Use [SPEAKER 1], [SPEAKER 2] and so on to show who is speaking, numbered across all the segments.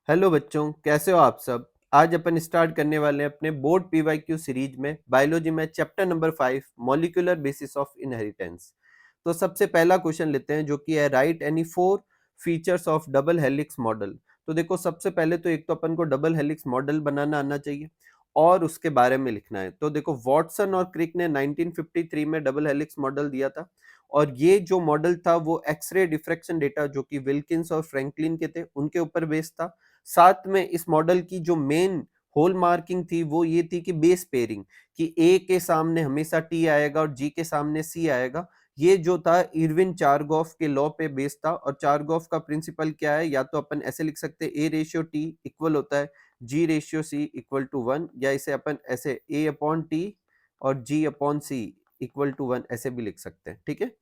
[SPEAKER 1] Hello बच्चों, कैसे हो आप सब। आज अपन स्टार्ट करने वाले हैं अपने बोर्ड पीवाईक्यू सीरीज में बायोलॉजी में chapter number 5 molecular basis of inheritance. तो सबसे पहला क्वेश्चन लेते हैं जो कि है right any 4 features of double helix model. तो देखो, सबसे पहले तो एक तो अपन को डबल हेलिक्स मॉडल बनाना आना चाहिए और उसके बारे में लिखना है। तो देखो, वॉटसन और क्रिक ने 1953 में डबल हेलिक्स मॉडल दिया था और ये जो मॉडल था वो एक्सरे डिफ्रैक्शन डेटा जो कि विल्किंस और फ्रैंकलिन के थे उनके ऊपर बेस्ड था। साथ में इस मॉडल की जो मेन होल मार्किंग थी वो ये थी कि बेस पेयरिंग, कि ए के सामने हमेशा टी आएगा और जी के सामने सी आएगा। ये जो था इरविन चारगॉफ के लॉ पे बेस्ड था और चारगॉफ का प्रिंसिपल क्या है, या तो अपन ऐसे लिख सकते हैं ए रेशियो टी इक्वल होता है G ratio C equal to 1, या इसे अपन ऐसे ए अपॉन टी और G upon C equal to 1 ऐसे भी लिख सकते हैं। ठीक है।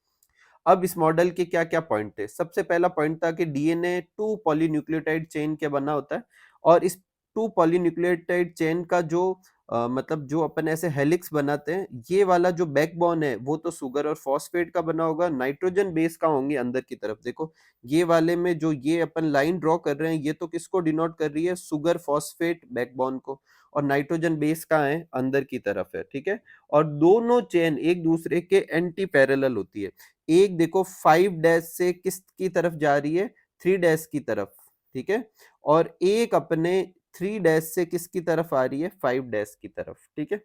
[SPEAKER 1] अब इस मॉडल के क्या क्या पॉइंट थे। सबसे पहला पॉइंट था कि डीएनए 2 पॉलीन्यूक्लियोटाइड चेन के बना होता है और इस 2 पॉलीन्यूक्लियोटाइड चेन का जो मतलब जो अपन ऐसे हेलिक्स बनाते हैं, ये वाला जो बैकबोन है वो तो सुगर और फॉस्फेट का बना होगा, नाइट्रोजन बेस का होंगे अंदर की तरफ। देखो, ये वाले में जो ये अपन लाइन ड्रॉ कर रहे हैं ये तो किसको डिनोट कर रही है, सुगर फॉस्फेट बैकबोन को, और नाइट्रोजन बेस का है अंदर की तरफ है। ठीक है। और दोनों चेन एक दूसरे के एंटी पैरेलल होती है। एक देखो 5 डैश से किस की तरफ जा रही है, 3 डैश की तरफ। ठीक है। और एक अपने 3 डैश से किसकी तरफ आ रही है, 5 डैश की तरफ। ठीक है।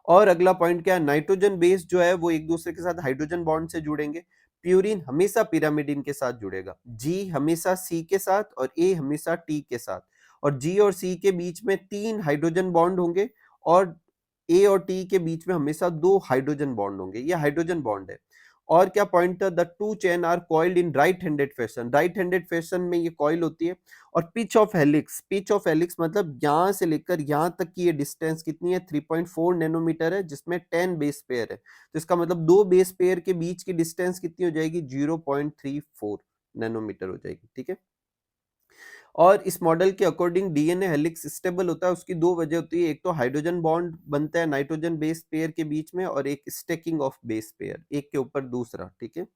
[SPEAKER 1] और अगला पॉइंट क्या है, नाइट्रोजन बेस जो है वो एक दूसरे के साथ हाइड्रोजन बॉन्ड से जुड़ेंगे। प्यूरिन हमेशा पिरामिडिन के साथ जुड़ेगा, जी हमेशा सी के साथ और ए हमेशा टी के साथ। और जी और सी के बीच में 3 हाइड्रोजन बॉन्ड होंगे और ए और टी के बीच में हमेशा 2 हाइड्रोजन बॉन्ड होंगे। ये हाइड्रोजन बॉन्ड है। और क्या पॉइंट था, the two chain are coiled in right handed fashion. Right handed fashion में ये कॉइल होती है। और पिच ऑफ हेलिक्स मतलब यहां से लेकर यहां तक की ये डिस्टेंस कितनी है, 3.4 नैनोमीटर है, जिसमें 10 बेस पेयर है। तो इसका मतलब दो बेस पेयर के बीच की डिस्टेंस कितनी हो जाएगी, 0.34 नैनोमीटर हो जाएगी। ठीक है। और इस मॉडल के अकॉर्डिंग डीएनए हेलिक्स स्टेबल होता है, उसकी दो वजह होती है। एक तो हाइड्रोजन बॉन्ड बनता है नाइट्रोजन बेस पेयर के बीच में, और एक स्टैकिंग ऑफ बेस पेयर एक के ऊपर दूसरा। ठीक है।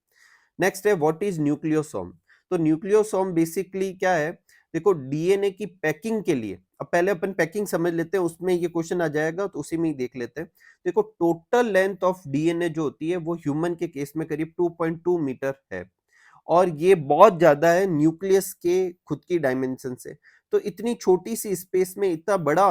[SPEAKER 1] नेक्स्ट है व्हाट इज न्यूक्लियोसोम। तो न्यूक्लियोसोम बेसिकली क्या है, देखो डीएनए की पैकिंग के लिए, अब पहले अपन पैकिंग समझ लेते हैं, उसमें ये क्वेश्चन आ जाएगा तो उसी में ही देख लेते हैं। देखो, टोटल लेंथ ऑफ डीएनए जो होती है वो ह्यूमन के केस में करीब 2.2 मीटर है और ये बहुत ज्यादा है न्यूक्लियस के खुद की डायमेंशन से। तो इतनी छोटी सी स्पेस में इतना बड़ा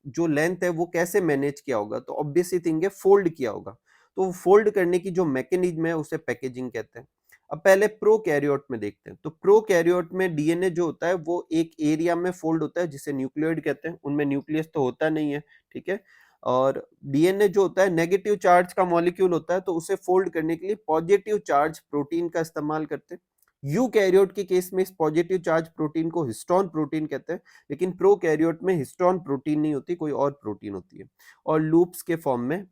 [SPEAKER 1] जो लेंथ है वो कैसे मैनेज किया होगा, तो ऑब्वियस ही थिंग है फोल्ड किया होगा। तो फोल्ड करने की जो मैकेनिज्म है उसे पैकेजिंग कहते हैं। अब पहले प्रोकैरियोट में देखते हैं। तो प्रोकैरियोट में डीएनए जो होता है वो एक एरिया में फोल्ड होता है जिसे न्यूक्लियोइड कहते हैं, उनमें न्यूक्लियस तो होता नहीं है। ठीक है। और डीएनए जो होता है नेगेटिव चार्ज का मॉलिक्यूल होता है, तो उसे फोल्ड करने के लिए पॉजिटिव चार्ज प्रोटीन का इस्तेमाल करते हैं। यूकैरियोट के केस में इस पॉजिटिव चार्ज प्रोटीन को हिस्टोन प्रोटीन कहते हैं, लेकिन प्रोकैरियोट में हिस्टोन प्रोटीन नहीं होती, कोई और प्रोटीन होती है और लूप्स के फॉर्म में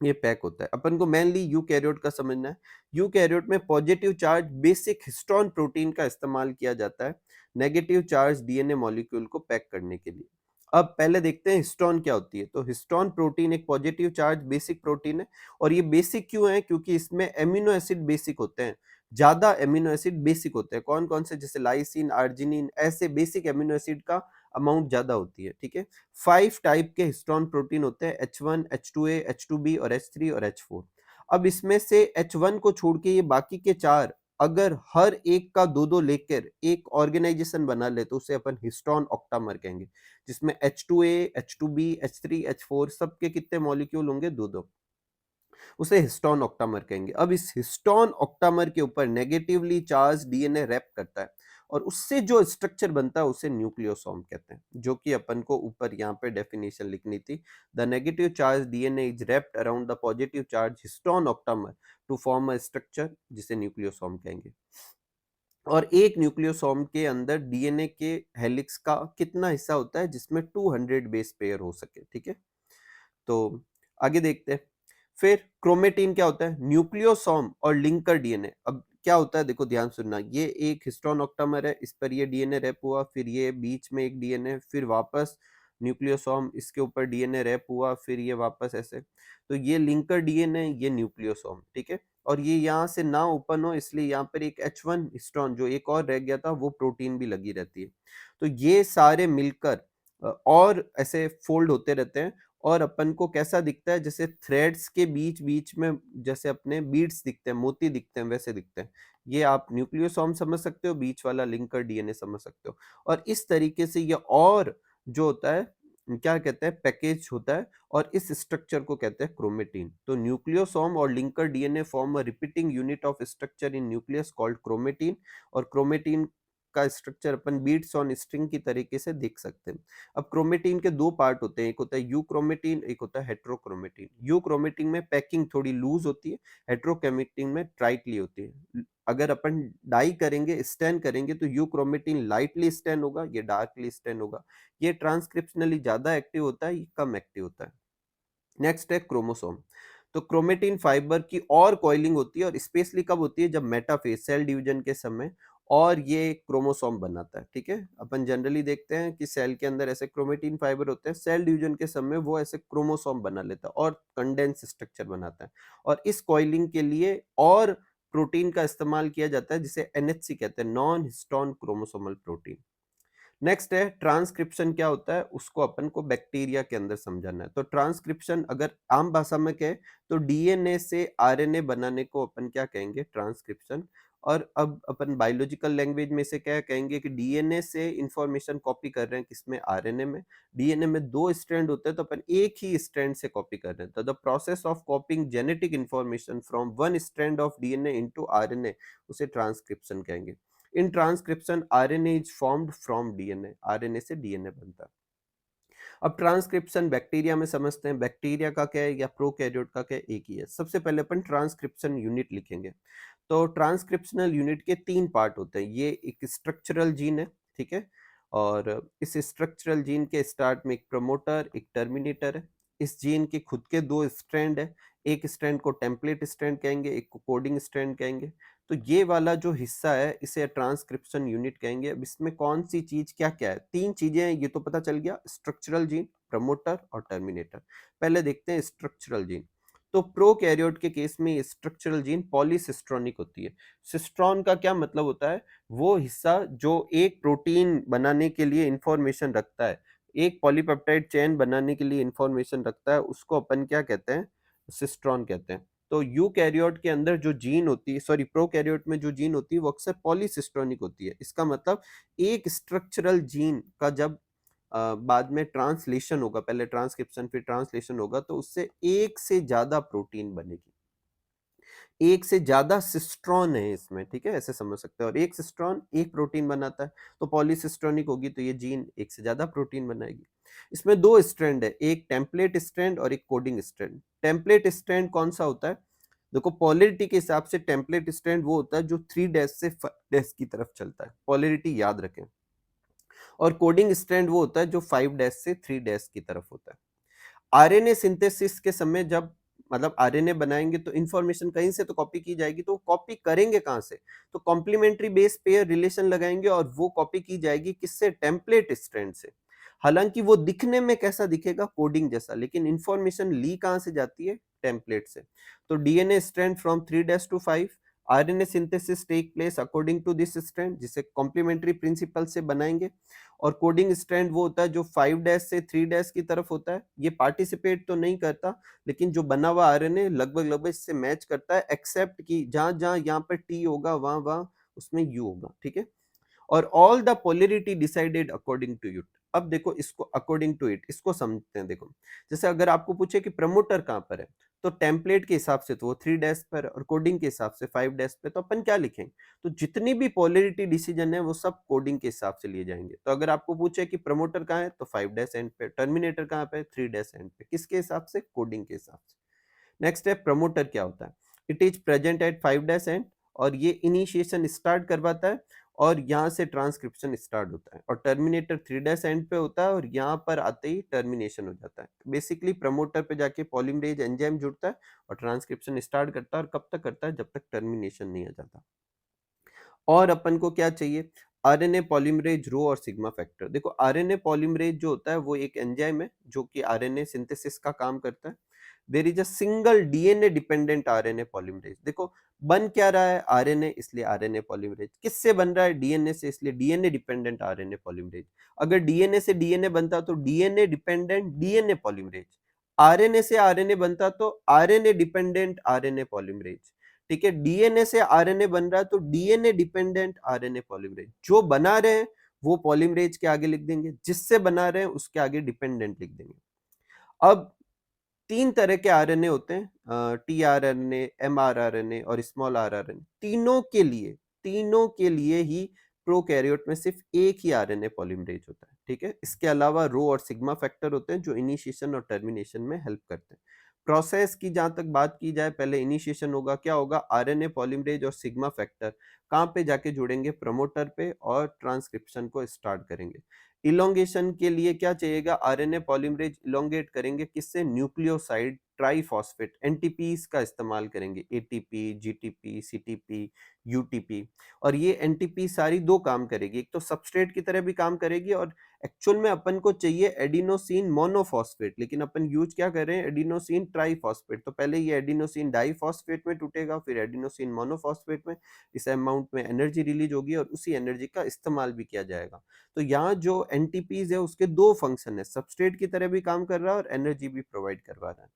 [SPEAKER 1] ये पैक होता है। अपन को मेनली यूकैरियोट का समझना है। यूकैरियोट में positive charge basic histone protein का इस्तेमाल किया जाता है नेगेटिव चार्ज डीएनए मॉलिक्यूल को पैक करने के लिए। अब पहले देखते हैं हिस्टोन क्या होती है। तो हिस्टोन प्रोटीन एक पॉजिटिव चार्ज बेसिक प्रोटीन है और ये बेसिक क्यों है, क्योंकि इसमें एमिनो एसिड बेसिक होते हैं। ज्यादा एमिनो एसिड बेसिक होते हैं। कौन कौन से, जैसे लाइसिन, आर्जिनिन, ऐसे बेसिक एमिनो एसिड का अमाउंट ज्यादा होती है। ठीक है। 5 टाइप के हिस्टोन प्रोटीन होते हैं, H1, H2A, H2B और H3 और H4। अब इसमें से H1 को छोड़ के ये बाकी के 4 अगर हर एक का दो दो लेकर एक ऑर्गेनाइजेशन बना ले तो उसे अपन हिस्टोन ऑक्टामर कहेंगे, जिसमें H2A, H2B, H3, H4 सबके कितने मॉलिक्यूल होंगे, दो दो, उसे हिस्टोन ऑक्टामर कहेंगे। अब इस हिस्टोन ऑक्टामर के ऊपर नेगेटिवली चार्ज डीएनए रैप करता है और उससे जो स्ट्रक्चर बनता है उसे न्यूक्लियोसोम कहते हैं, जो कि अपन को ऊपर यहाँ पे डेफिनेशन लिखनी थी। The negative charge DNA is wrapped around the positive charge histone octamer to form a structure जिसे न्यूक्लियोसोम कहेंगे। और एक न्यूक्लियोसोम के अंदर डीएनए के हेलिक्स का कितना हिस्सा होता है, जिसमें 200 बेस पेयर हो सके। ठीक है। तो आगे देखते हैं। फिर क्रोमेटिन क्या होता है, न्यूक्लियोसोम और लिंकर डीएनए। अब क्या होता है, देखो ध्यान सुनना, ये एक हिस्टोन ऑक्टामर है, इस पर ये डीएनए रैप हुआ, फिर ये बीच में एक डीएनए, फिर वापस न्यूक्लियोसोम, इसके ऊपर डीएनए रैप हुआ, फिर ये वापस ऐसे, तो ये लिंकर डीएनए, ये न्यूक्लियोसोम, ठीक है। और ये यहाँ से ना ओपन हो, इसलिए यहाँ पर एक H1 हिस्टोन जो एक और रह गया था, वो प्रोटीन भी लगी रहती है। तो ये सारे मिलकर और ऐसे फोल्ड होते रहते हैं, और अपन को कैसा दिखता है, जैसे थ्रेड्स के बीच बीच में जैसे अपने बीड्स दिखते हैं, मोती दिखते हैं, वैसे दिखते हैं। ये आप न्यूक्लियोसोम समझ सकते हो, बीच वाला लिंकर डीएनए समझ सकते हो। और इस तरीके से ये और जो होता है, क्या कहते हैं, पैकेज होता है, और इस स्ट्रक्चर को कहते हैं क्रोमेटिन। तो न्यूक्लियोसोम और linker DNA form a repeating unit of structure in nucleus called chromatin, और क्रोमेटिन का स्ट्रक्चर अपन बीट्स ऑन स्ट्रिंग की तरीके से देख सकते हैं। अब क्रोमेटिन के दो पार्ट होते हैं, एक होता है यू क्रोमेटिन, एक होता है हेट्रोक्रोमेटिन। यू क्रोमेटिन में पैकिंग थोड़ी लूज होती है, हेट्रोक्रोमेटिन में टाइटली होती है। अगर अपन डाई करेंगे, स्टैन करेंगे, तो यू क्रोमेटिन लाइटली स्टैन होगा, ये डार्कली स्टैन होगा। ये ट्रांसक्रिप्शनली ज्यादा एक्टिव होता है, ये कम एक्टिव होता है। नेक्स्ट है क्रोमोसोम। तो क्रोमेटिन फाइबर की और कॉइलिंग होती है, और स्पेशली कब होती है, जब मेटाफेज सेल डिवीजन के समय, और ये क्रोमोसोम बनाता है, ठीक है। अपन जनरली देखते हैं कि सेल के अंदर ऐसे क्रोमेटिन फाइबर होते हैं, सेल डिवीजन के समय वो ऐसे क्रोमोसोम बना लेता है और कंडेंस स्ट्रक्चर बनाता है। और इस कॉइलिंग के लिए और प्रोटीन का इस्तेमाल किया जाता है, जिसे एनएचसी कहते हैं, non histone chromosomal protein. Next है ट्रांसक्रिप्शन। क्या होता है, उसको अपन को बैक्टीरिया के अंदर समझाना है। तो ट्रांसक्रिप्शन अगर आम भाषा में कहे, तो डीएनए से आरएनए बनाने को अपन क्या कहेंगे, ट्रांसक्रिप्शन। और अब अपन बायोलॉजिकल लैंग्वेज में से क्या कहेंगे कि डीएनए से इंफॉर्मेशन कॉपी कर रहे हैं, किसमें, आरएनए में। डीएनए में दो स्ट्रैंड होते हैं, तो अपन एक ही स्ट्रैंड से कॉपी कर रहे हैं। तो the process of कॉपिंग genetic information from one strand of DNA into RNA, उसे ट्रांसक्रिप्शन कहेंगे। In transcription RNA is formed from DNA, RNA से डीएनए बनता है। अब ट्रांसक्रिप्शन बैक्टीरिया में समझते हैं, बैक्टीरिया का क्या है या प्रोकैरियोट का क्या है, एक ही है। सबसे पहले अपन ट्रांसक्रिप्शन यूनिट लिखेंगे। तो ट्रांसक्रिप्शनल यूनिट के तीन पार्ट होते हैं। ये एक स्ट्रक्चरल जीन है, ठीक है। और इस स्ट्रक्चरल जीन के स्टार्ट में एक प्रमोटर, एक टर्मिनेटर है। इस जीन के खुद के दो स्ट्रैंड है, एक स्ट्रैंड को टेम्पलेट स्ट्रैंड कहेंगे, एक को कोडिंग स्ट्रैंड कहेंगे। तो ये वाला जो हिस्सा है, इसे ट्रांसक्रिप्शन यूनिट कहेंगे। अब इसमें कौन सी चीज क्या क्या है, तीन चीजें हैं, ये तो पता चल गया, स्ट्रक्चरल जीन, प्रमोटर और टर्मिनेटर। पहले देखते हैं स्ट्रक्चरल जीन। तो प्रोकैरियोट के केस में स्ट्रक्चरल जीन पॉलीसिस्ट्रॉनिक होती है। सिस्ट्रॉन का क्या मतलब होता है, वो हिस्सा जो एक प्रोटीन बनाने के लिए इंफॉर्मेशन रखता है, एक पॉलीपेप्टाइड चेन बनाने के लिए इंफॉर्मेशन रखता है, उसको अपन क्या कहते हैं, सिस्ट्रॉन कहते हैं। तो यूकैरियोट के अंदर जो जीन होती है, सॉरी प्रोकैरियोट में जो जीन होती है, वो अक्सर पॉलीसिस्ट्रॉनिक होती है। इसका मतलब एक स्ट्रक्चरल जीन का जब बाद में ट्रांसलेशन होगा, पहले ट्रांसक्रिप्शन फिर ट्रांसलेशन होगा, तो उससे एक से ज्यादा प्रोटीन बनेगी, एक से ज्यादा सिस्ट्रॉन है इसमें, ठीक है, ऐसे समझ सकते हैं। और एक सिस्ट्रॉन एक प्रोटीन बनाता है, तो पॉलीसिस्ट्रॉनिक होगी, तो ये जीन एक से ज्यादा प्रोटीन बनाएगी। इसमें दो स्ट्रैंड है, एक टेम्पलेट स्ट्रैंड और एक कोडिंग स्ट्रैंड। टेम्पलेट स्ट्रैंड कौन सा होता है, देखो पोलैरिटी के हिसाब से टेम्पलेट स्ट्रैंड वो होता है जो 3 डैश से 5 डैश की तरफ चलता है, पोलैरिटी याद रखें। और कोडिंग स्ट्रैंड वो होता है जो 5 डैश से 3 डैश की तरफ होता है। आरएनए सिंथेसिस के समय जब मतलब आरएनए बनाएंगे, तो इंफॉर्मेशन कहीं से तो कॉपी की जाएगी, तो कॉपी करेंगे कहां से, तो कॉम्प्लीमेंट्री बेस पेयर रिलेशन लगाएंगे, और वो कॉपी की जाएगी किससे, टेम्पलेट स्ट्रैंड से। हालांकि वो दिखने में कैसा दिखेगा, कोडिंग जैसा, लेकिन इंफॉर्मेशन ली कहां से जाती है, टेम्पलेट से। तो DNA strand from 3 dash to 5, RNA synthesis take place according to this strand, जिसे कॉम्प्लीमेंट्री प्रिंसिपल से बनाएंगे। और कोडिंग स्ट्रैंड वो होता है जो 5 डैश से 3 डैश की तरफ होता है। ये पार्टिसिपेट तो नहीं करता, लेकिन जो बना हुआ आरएनए लगभग लगभग इससे मैच करता है, एक्सेप्ट कि जहां जहां यहाँ पर टी होगा, वहां वहां उसमें यू होगा, ठीक है। और all the polarity decided according to it. अब देखो इसको अकॉर्डिंग टू इट, इसको समझते हैं। देखो जैसे अगर आपको पूछे कि प्रमोटर कहां पर है, तो टेम्पलेट के हिसाब से तो वो 3 डैश पर है, और कोडिंग के हिसाब से 5 डैश पे, तो अपन क्या लिखेंगे, तो जितनी भी पोलैरिटी डिसीजन है वो सब कोडिंग के हिसाब से लिए जाएंगे। तो अगर आपको पूछे कि प्रमोटर कहाँ है, तो 5 डैश एंड पे, टर्मिनेटर कहाँ पे, 3 डैश एंड पे, किसके हिसाब से, कोडिंग के हिसाब से। नेक्स्ट है प्रमोटर। क्या होता है, it is present at 5 dash and, और ये इनिशिएशन स्टार्ट करवाता है, और यहाँ से ट्रांसक्रिप्शन स्टार्ट होता है। और टर्मिनेटर 3 डैश एंड पे होता है, और यहाँ पर आते ही टर्मिनेशन हो जाता है। बेसिकली प्रमोटर पे जाके पॉलीमरेज एंजाइम जुड़ता है और ट्रांसक्रिप्शन स्टार्ट करता है, और कब तक करता है, जब तक टर्मिनेशन नहीं आ जाता। और अपन को क्या चाहिए, आरएनए पॉलीमरेज रो और सिग्मा फैक्टर। देखो आरएनए पॉलीमरेज जो होता है वो एक एंजाइम है जो कि आरएनए सिंथेसिस का काम करता है। There is a single DNA dependent RNA polymerase. देखो बन क्या रहा है आरएनए, इसलिए आरएनए पॉलीमरेज। किससे बन रहा है? डीएनए से, इसलिए डीएनए डिपेंडेंट आरएनए पॉलीमरेज। अगर डीएनए से डीएनए बनता तो DNA dependent DNA polymerase. RNA से आरएनए बनता तो आरएनए डिपेंडेंट आरएनए पॉलीमरेज। ठीक है, डीएनए से आरएनए बन रहा है तो डीएनए डिपेंडेंट आरएनए पॉलीमरेज। जो बना रहे हैं वो पॉलीमरेज के आगे लिख देंगे, जिससे बना रहे हैं उसके आगे डिपेंडेंट लिख देंगे। अब तीन तरह के आरएनए होते हैं, टीआरएनए, एमआरआरएनए और स्मॉल आरआरएनए। तीनों के लिए ही प्रोकैरियोट में सिर्फ एक ही आरएनए पॉलीमरेज होता है। ठीक है, इसके अलावा रो और सिग्मा फैक्टर होते हैं जो इनिशिएशन और टर्मिनेशन में हेल्प करते हैं। प्रोसेस की जहां तक बात की जाए, पहले इनिशिएशन होगा, क्या होगा? आरएनए पॉलीमरेज और सिग्मा फैक्टर कहां पे जाके जुड़ेंगे? प्रमोटर पे, और ट्रांसक्रिप्शन को स्टार्ट करेंगे। इलोंगेशन के लिए क्या चाहिएगा? आरएनए पॉलीमरेज इलोंगेट करेंगे किससे? न्यूक्लियोसाइड ट्राइफॉस्फेट एनटीपीज का इस्तेमाल करेंगे, एटीपी, जीटीपी, सीटीपी, यूटीपी। और ये एनटीपी सारी दो काम करेगी, एक तो सबस्ट्रेट की तरह भी काम करेगी, और एक्चुअल में अपन को चाहिए एडिनोसिन मोनोफॉस्फेट, लेकिन अपन यूज क्या कर रहे हैं? Adenosine triphosphate. तो पहले ये एडिनोसिन डाइफॉस्फेट में टूटेगा, फिर एडिनोसिन मोनोफॉस्फेट में। इस अमाउंट में एनर्जी रिलीज होगी और उसी एनर्जी का इस्तेमाल भी किया जाएगा। तो यहाँ जो एनटीपीज है उसके दो फंक्शन है, सबस्ट्रेट की तरह भी काम कर रहा है और एनर्जी भी प्रोवाइड करवा रहा है।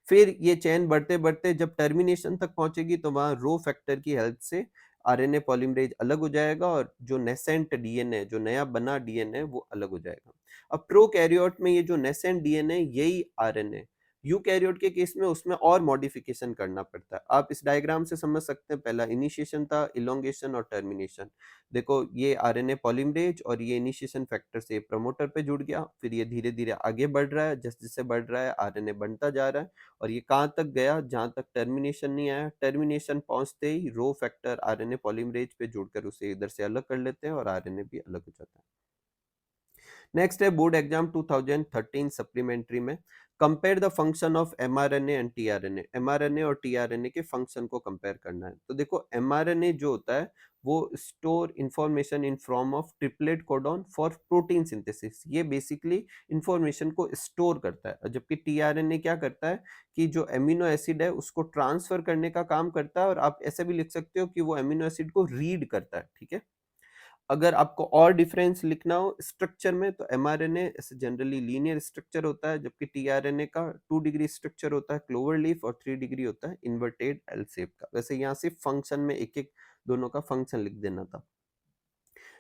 [SPEAKER 1] फिर ये चेन बढ़ते बढ़ते जब टर्मिनेशन तक पहुंचेगी तो वहां रो फैक्टर की हेल्प से आरएनए पॉलीमरेज अलग हो जाएगा और जो नेसेंट डीएनए, जो नया बना डीएनए, वो अलग हो जाएगा। अब प्रोकैरियोट में ये जो नेसेंट डीएनए यही आरएनए। यूकैरियोट के केस में उसमें और मॉडिफिकेशन करना पड़ता है। आप इस डायग्राम से समझ सकते हैं, पहला इनिशिएशन था, इलोंगेशन और टर्मिनेशन। देखो ये आरएनए पॉलीमरेज और ये इनिशिएशन फैक्टर से प्रमोटर पे जुड़ गया, फिर ये धीरे धीरे आगे बढ़ रहा है, जैसे जैसे बढ़ रहा है आरएनए बनता जा रहा है, और ये कहाँ तक गया? जहां तक टर्मिनेशन नहीं आया। टर्मिनेशन पहुंचते ही रो फैक्टर आरएनए पॉलीमरेज पे जुड़कर उसे इधर से अलग कर लेते हैं और आरएनए भी अलग हो जाता है। नेक्स्ट है बोर्ड एग्जाम 2013 सप्लीमेंट्री में, compare the function of mRNA and tRNA. MRNA और टीआरएनए के फंक्शन को कंपेयर करना है। तो देखो एमआरएनए जो होता है वो store information in form of triplet codon for protein synthesis. ये बेसिकली इंफॉर्मेशन को स्टोर करता है, जबकि टीआरएनए क्या करता है कि जो एमिनो एसिड है उसको ट्रांसफर करने का काम करता है, और आप ऐसे भी लिख सकते हो कि वो एमिनो एसिड को रीड करता है। ठीक है, अगर आपको और डिफरेंस लिखना हो स्ट्रक्चर में तो एमआरएनए ऐसे जनरली लीनियर स्ट्रक्चर होता है, जबकि टीआरएनए का 2 डिग्री स्ट्रक्चर होता है क्लोवर लीफ, और 3 डिग्री होता है इन्वर्टेड एल शेप का। वैसे यहाँ सिर्फ फंक्शन में एक एक दोनों का फंक्शन लिख देना था।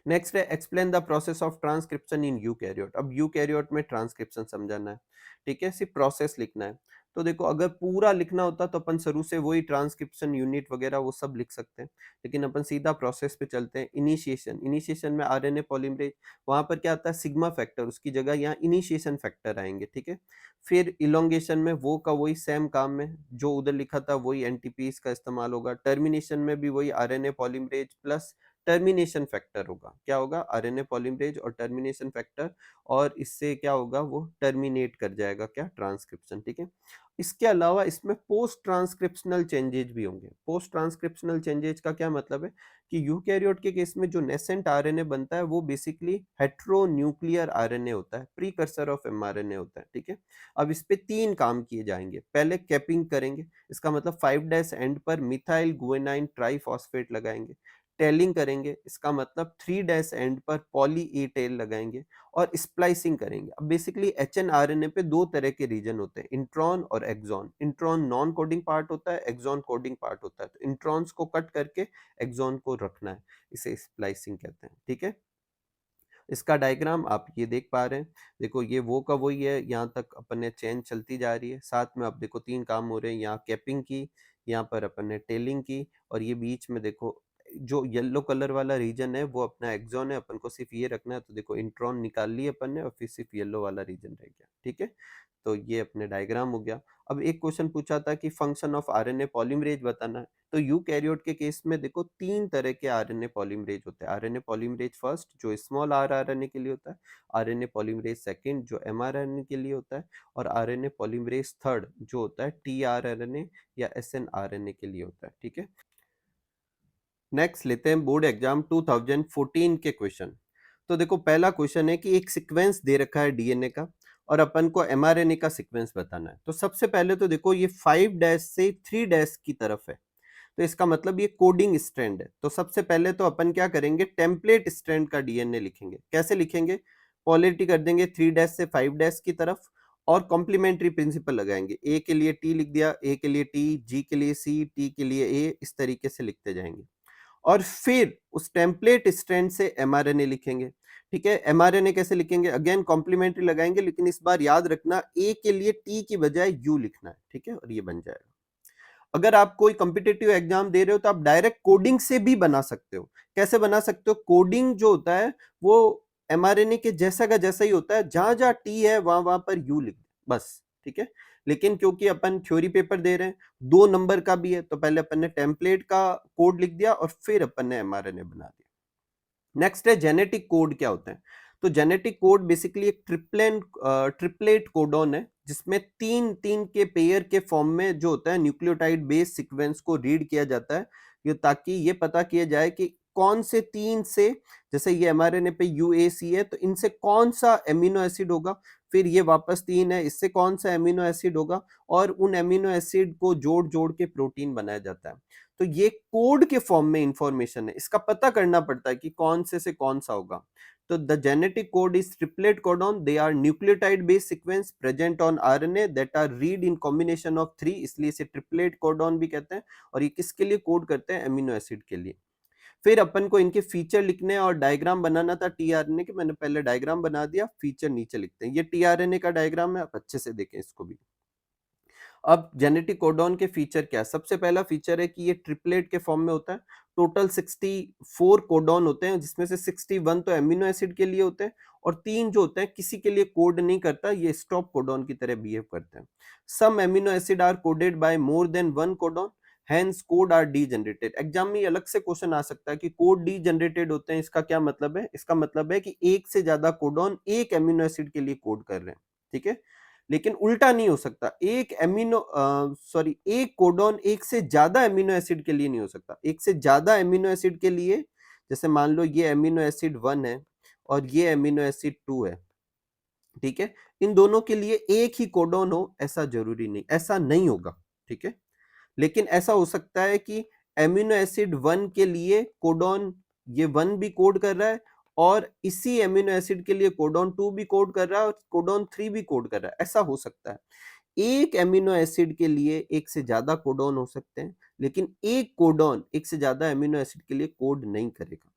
[SPEAKER 1] नेक्स्ट है explain the process of transcription in eukaryote. अब यूकैरियोट में ट्रांसक्रिप्शन समझाना है। ठीक है, सिर्फ प्रोसेस लिखना है। तो देखो अगर पूरा लिखना होता तो अपन शुरू से वही ट्रांसक्रिप्शन यूनिट वगैरह वो सब लिख सकते हैं, लेकिन अपन सीधा प्रोसेस पे चलते हैं। इनिशिएशन, इनिशिएशन में आरएनए पॉलीमरेज, वहां पर क्या आता है? सिग्मा फैक्टर, उसकी जगह यहाँ इनिशिएशन फैक्टर आएंगे। ठीक है, फिर इलोंगेशन में वो का वही सेम काम है, जो उधर लिखा था वही एनटीपीज का इस्तेमाल होगा। टर्मिनेशन में भी वही RNA polymerase plus termination factor होगा। क्या होगा? आरएनए पॉलीमरेज और टर्मिनेशन फैक्टर, और इससे क्या होगा? वो टर्मिनेट कर जाएगा क्या? ट्रांसक्रिप्शन। ठीक है, इसके अलावा इसमें पोस्ट ट्रांसक्रिप्शनल चेंजेज भी होंगे। पोस्ट ट्रांसक्रिप्शनल चेंजेज का क्या मतलब है कि यूकैरियोट के केस में जो नेसेंट आरएनए बनता है वो बेसिकली हेट्रोन्यूक्लियर आरएनए होता है, प्रीकर्सर ऑफ एमआरएनए होता है। ठीक है, अब इस पे तीन काम किए जाएंगे। पहले कैपिंग करेंगे, इसका मतलब 5' एंड पर मिथाइल गुएनाइन ट्राइफॉस्फेट लगाएंगे। टेलिंग करेंगे, इसका मतलब 3' एंड पर पॉली ए टेल लगाएंगे, और स्प्लाइसिंग करेंगे। अब बेसिकली एचएनआरएनए पे दो तरह के रीजन होते हैं, इंट्रॉन और exon. Intron non coding part होता है, एक्सॉन कोडिंग पार्ट होता है। तो इंट्रॉन्स को कट करके एक्सॉन को रखना है, इसे स्प्लाइसिंग कहते हैं। ठीक है, इसका डायग्राम आप ये देख पा रहे हैं। देखो ये वो का वही है, यहाँ तक अपन ने चेन चलती जा रही है। साथ में आप देखो तीन काम हो रहे हैं, यहाँ कैपिंग की, यहाँ पर अपन ने टेलिंग की, और ये बीच में देखो जो येलो कलर वाला रीजन है वो अपना एक्सॉन है, अपन को सिर्फ ये रखना है। तो देखो इंट्रॉन निकाल ली अपन ने और फिर सिर्फ येलो वाला रीजन रह गया। ठीक है, तो ये अपने डायग्राम हो गया। अब एक क्वेश्चन पूछा था कि फंक्शन ऑफ आरएनए पॉलीमरेज बताना है। तो यूकैरियोट के केस में देखो तीन तरह के आरएनए पॉलीमरेज होते हैं। आरएनए पॉलीमरेज फर्स्ट जो स्मॉल आर आरएनए के लिए होता है, आरएनए पॉलीमरेज सेकंड जो एमआरएनए के लिए होता है, और आरएनए पॉलीमरेज थर्ड जो होता है टीआरएनए या एसएनआरएनए के लिए होता है। ठीक है, नेक्स्ट लेते हैं बोर्ड एग्जाम 2014 के क्वेश्चन। तो देखो पहला क्वेश्चन है कि एक सीक्वेंस दे रखा है डीएनए का और अपन को एमआरएनए का सीक्वेंस बताना है। तो सबसे पहले तो देखो ये 5 डैश से 3 डैश की तरफ है, तो इसका मतलब ये कोडिंग स्ट्रैंड है। तो सबसे पहले तो अपन क्या करेंगे, टेम्पलेट स्ट्रैंड का डीएनए लिखेंगे। कैसे लिखेंगे, पॉलिटी कर देंगे 3 डैश से 5 डैश की तरफ और कॉम्प्लीमेंट्री प्रिंसिपल लगाएंगे। ए के लिए टी लिख दिया, ए के लिए टी, जी के लिए सी, टी के लिए ए, इस तरीके से लिखते जाएंगे। और फिर उस टेम्पलेट स्ट्रैंड से एमआरएनए लिखेंगे। ठीक है, एमआरएनए कैसे लिखेंगे, अगेन कॉम्प्लीमेंट्री लगाएंगे, लेकिन इस बार याद रखना ए के लिए टी की बजाय यू लिखना है। ठीक है, और ये बन जाएगा। अगर आप कोई कॉम्पिटिटिव एग्जाम दे रहे हो तो आप डायरेक्ट कोडिंग से भी बना सकते हो। कैसे बना सकते हो, कोडिंग जो होता है वो एमआरएनए के जैसा का जैसा ही होता है, जहां जहां टी है वहां वहां पर यू लिख दो बस। ठीक है, लेकिन क्योंकि अपन थ्योरी पेपर दे रहे हैं, 2 नंबर का भी है, तो पहले अपन ने टेम्पलेट का कोड लिख दिया और फिर अपन ने एमआरएनए बना दिया। नेक्स्ट है जेनेटिक कोड क्या होता है। तो जेनेटिक कोड बेसिकली एक ट्रिपलेट कोडॉन है, जिसमें तीन तीन के पेयर के फॉर्म में जो होता है न्यूक्लियोटाइड बेस सीक्वेंस को रीड किया जाता है, ये ताकि ये पता किया जाए कि कौन से तीन से, जैसे ये एमआरएनए पे यूएसी है, तो इनसे कौन सा एमिनो एसिड होगा, फिर ये वापस तीन है, इससे कौन सा एमिनो एसिड होगा, और उन एमिनो एसिड को जोड़ जोड़ के प्रोटीन बनाया जाता है। तो ये कोड के फॉर्म में इंफॉर्मेशन है, इसका पता करना पड़ता है कि कौन से कौन सा होगा। तो the genetic code is triplet codon, they are nucleotide based sequence present on RNA that are read in combination of 3, इसलिए इसे ट्रिपलेट कोडॉन भी कहते हैं। और ये किसके लिए कोड करते हैं, एमिनो एसिड के लिए। फिर अपन को इनके फीचर लिखने और डायग्राम बनाना था टीआरएनए के, मैंने पहले डायग्राम बना दिया, फीचर नीचे लिखते हैं। ये टीआरएनए का डायग्राम है, आप अच्छे से देखें इसको भी। अब जेनेटिक कोडॉन के फीचर क्या है, सबसे पहला फीचर है कि ये ट्रिपलेट के फॉर्म में होता है। टोटल 64 कोडॉन होते हैं, जिसमें से 61 तो एमिनो एसिड के लिए होते हैं और 3 जो होते हैं किसी के लिए कोड नहीं करता, ये स्टॉप कोडॉन की तरह बिहेव करते हैं। Some amino acid are coded by more than one codon, hence code are degenerated. Exam में अलग से क्वेश्चन आ सकता है कि कोड डी जनरेटेड होते हैं, इसका क्या मतलब है, इसका मतलब है कि एक से ज्यादा कोडॉन एक एमिनो एसिड के लिए कोड कर रहे हैं। ठीक है, लेकिन उल्टा नहीं हो सकता, एक कोडॉन एक से ज्यादा एमिनो एसिड के लिए नहीं हो सकता। एक से ज्यादा एमिनो एसिड के लिए, जैसे मान लो ये एमिनो एसिड 1 है और ये एमिनो एसिड 2 है, ठीक है, इन दोनों के लिए एक ही कोडॉन हो ऐसा जरूरी नहीं, ऐसा नहीं होगा। ठीक है, लेकिन ऐसा हो सकता है कि एमिनो एसिड 1 के लिए कोडॉन ये 1 भी कोड कर रहा है और इसी एमिनो एसिड के लिए कोडॉन 2 भी कोड कर रहा है और कोडॉन 3 भी कोड कर रहा है, ऐसा हो सकता है। एक एमिनो एसिड के लिए एक से ज्यादा कोडॉन हो सकते हैं, लेकिन एक कोडॉन एक से ज्यादा एमिनो एसिड के लिए कोड नहीं करेगा।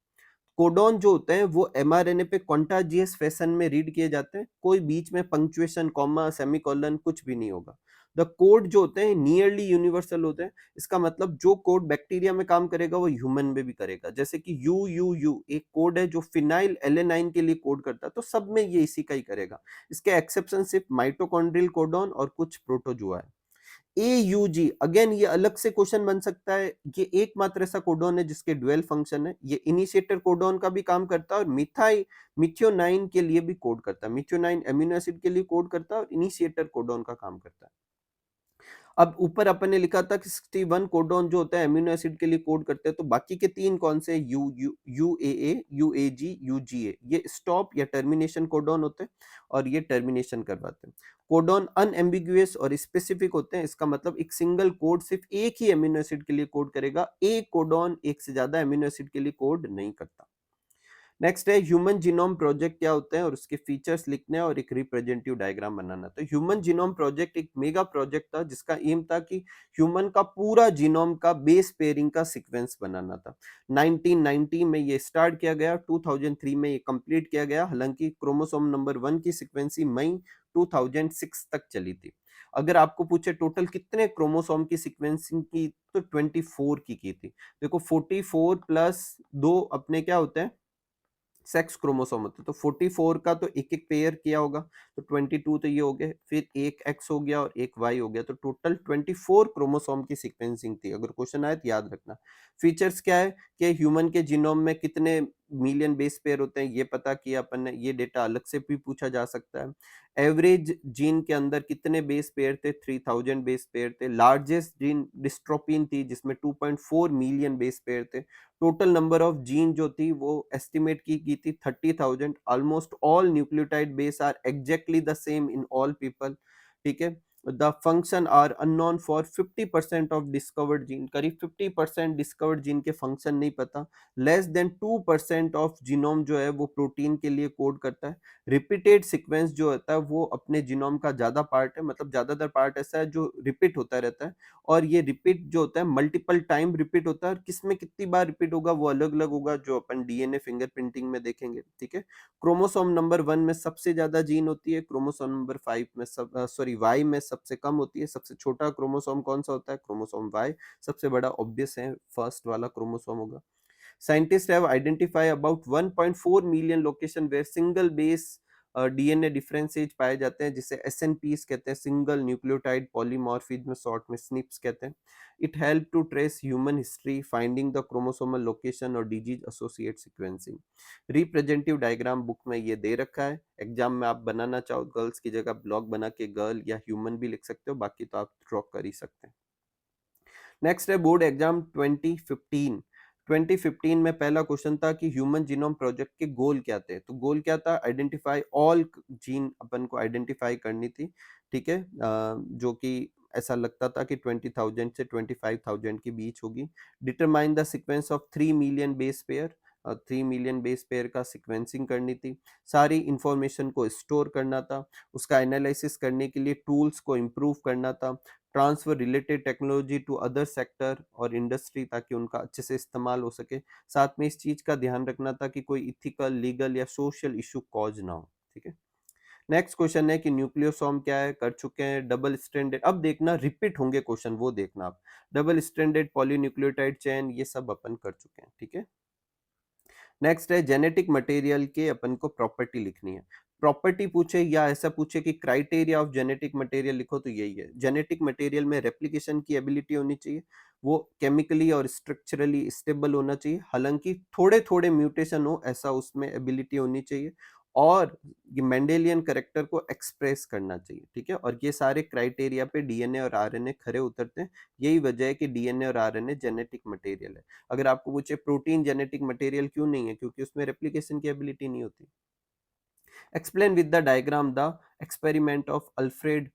[SPEAKER 1] कोडॉन जो होते हैं वो एमआरएनए पे कॉन्टाजियस फैशन में रीड किए जाते हैं, कोई बीच में पंक्चुएशन, कॉमा, सेमीकोलन कुछ भी नहीं होगा। द कोड जो होते हैं नियरली यूनिवर्सल होते हैं, इसका मतलब जो कोड बैक्टीरिया में काम करेगा वो ह्यूमन में भी करेगा। जैसे कि यू यू यू एक कोड है जो फिनाइल एलेनाइन के लिए कोड करता है, तो सब में ये इसी का ही करेगा। इसके एक्सेप्शन सिर्फ माइटोकॉन्ड्रियल कोडॉन और कुछ प्रोटोजुआ है। AUG अगेन ये अलग से क्वेश्चन बन सकता है, ये एकमात्र ऐसा कोडॉन है जिसके ड्यूअल फंक्शन है, ये इनिशिएटर कोडॉन का भी काम करता है और मिथियोनाइन के लिए भी कोड करता है। मिथियोनाइन एमिनो एसिड के लिए कोड करता है और इनिशिएटर कोडॉन का काम करता है। अब ऊपर अपन ने लिखा था कि 61 कोडॉन जो होता है एमिनो एसिड के लिए कोड करते हैं, तो बाकी के 3 कौन से, UAA, UAG, UGA, ये स्टॉप या टर्मिनेशन कोडॉन होते हैं और ये टर्मिनेशन करवाते हैं। कोडॉन अनएम्बिगुअस और स्पेसिफिक होते हैं, इसका मतलब एक सिंगल कोड सिर्फ एक ही एमिनो एसिड के लिए कोड करेगा, एक कोडॉन एक से ज्यादा एमिनो एसिड के लिए कोड नहीं करता। नेक्स्ट है ह्यूमन जीनोम प्रोजेक्ट क्या होता है और उसके फीचर्स लिखने और एक रिप्रेजेंटेटिव डायग्राम बनाना। तो ह्यूमन जीनोम प्रोजेक्ट एक मेगा प्रोजेक्ट था जिसका एम था कि ह्यूमन का पूरा जीनोम का बेस पेयरिंग का सीक्वेंस बनाना था। 1990 में ये स्टार्ट किया गया, 2003 में ये कंप्लीट किया गया, हालांकि क्रोमोसोम नंबर 1 की सीक्वेंसिंग मई 2006 तक चली थी। अगर आपको पूछे टोटल कितने क्रोमोसोम की सीक्वेंसिंग की, तो 24 की थी। देखो 44 प्लस 2 अपने क्या होते हैं, सेक्स क्रोमोसोम होते हैं, तो 44 का तो एक एक पेयर किया होगा, तो 22 तो ये हो गए, फिर एक एक्स हो गया और एक वाई हो गया, तो टोटल 24 क्रोमोसोम की सीक्वेंसिंग थी। अगर क्वेश्चन आए तो याद रखना। फीचर्स क्या है कि ह्यूमन के जीनोम में कितने मिलियन बेस पेयर होते हैं ये पता किया अपन ने, ये डेटा अलग से भी पूछा जा सकता है। एवरेज जीन के अंदर कितने बेस पेयर थे, 3000 बेस पेयर थे। लार्जेस्ट जीन डिस्ट्रोपिन थी जिसमें 2.4 मिलियन बेस पेयर थे। टोटल नंबर ऑफ जीन जो थी वो एस्टिमेट की गई थी 30,000। Almost all nucleotide base are exactly the same in all people, ठीक है। The function are unknown for 50% of discovered gene, करीब 50% डिस्कवर्ड जीन के फंक्शन नहीं पता। लेस देन 2% ऑफ जीनोम जो है वो प्रोटीन के लिए कोड करता है। रिपीटेड सीक्वेंस जो होता है वो अपने जीनोम का ज्यादा पार्ट है, मतलब ज्यादातर पार्ट ऐसा है जो रिपीट होता रहता है, और ये रिपीट जो होता है मल्टीपल टाइम रिपीट होता है, और किसमें कितनी बार रिपीट होगा वो अलग अलग होगा, जो अपन डीएनए फिंगरप्रिंटिंग में देखेंगे, ठीक है। क्रोमोसोम नंबर 1 में सबसे ज्यादा जीन होती है, क्रोमोसोम नंबर 5 में वाई में सबसे कम होती है। सबसे छोटा क्रोमोसोम कौन सा होता है, क्रोमोसोम वाई। सबसे बड़ा ऑब्वियस है फर्स्ट वाला क्रोमोसोम होगा। Scientists have identified about 1.4 million location where single base DNA differences पाए जाते हैं, जिसे एसएनपीस कहते हैं, सिंगल न्यूक्लियोटाइड पॉलीमॉर्फिज्म, शॉर्ट में स्निप्स कहते हैं। It help to trace human history, finding the chromosomal location और disease associate sequencing. Representative diagram book में ये दे रखा है। एग्जाम में आप बनाना चाहो गर्ल्स की जगह ब्लॉक बना के गर्ल या ह्यूमन भी लिख सकते हो, बाकी तो आप ड्रॉ कर ही सकते हैं। नेक्स्ट है बोर्ड एग्जाम 2015। 2015 में पहला क्वेश्चन था कि ह्यूमन जीनोम प्रोजेक्ट के गोल क्या थे। तो गोल क्या था, आइडेंटिफाई ऑल जीन अपन को आइडेंटिफाई करनी थी, ठीक है। जो कि ऐसा लगता था कि 20,000 से 25,000 के बीच होगी। Determine the sequence of 3 million base pair, 3 million base pair का सीक्वेंसिंग करनी थी। सारी इंफॉर्मेशन को स्टोर करना था, उसका एनालिसिस करने के लिए टूल्स को इम्प्रूव करना था, transfer related technology to other sector और इंडस्ट्री ताकि उनका अच्छे से इस्तेमाल हो सके। साथ में इस चीज का ध्यान रखना था कि कोई इथिकल, लीगल या सोशल इशू कॉज ना हो, ठीक है। नेक्स्ट क्वेश्चन है कि न्यूक्लियोसोम क्या है, कर चुके हैं। डबल स्ट्रैंडेड, अब देखना रिपीट होंगे क्वेश्चन, वो देखना आप। डबल स्ट्रैंडेड पॉलीन्यूक्लियोटाइड चेन, ये सब अपन कर चुके हैं, ठीक है। नेक्स्ट है जेनेटिक मटेरियल के अपन को प्रॉपर्टी लिखनी है। प्रॉपर्टी पूछे या ऐसा पूछे कि क्राइटेरिया ऑफ जेनेटिक मटेरियल लिखो, तो यही है। जेनेटिक मटेरियल में रेप्लिकेशन की एबिलिटी होनी चाहिए, वो केमिकली और स्ट्रक्चरली स्टेबल होना चाहिए, हालांकि थोड़े थोड़े म्यूटेशन हो ऐसा उसमें एबिलिटी होनी चाहिए, और ये मेंडेलियन करेक्टर को एक्सप्रेस करना चाहिए, ठीक है। और ये सारे क्राइटेरिया पे डीएनए और आरएनए खरे उतरते हैं। यही वजह है कि डीएनए और आरएनए जेनेटिक मटेरियल है। अगर आपको पूछे प्रोटीन जेनेटिक मटेरियल क्यों नहीं है, क्योंकि उसमें रेप्लिकेशन की एबिलिटी नहीं होती। Explain with the diagram the experiment of Alfred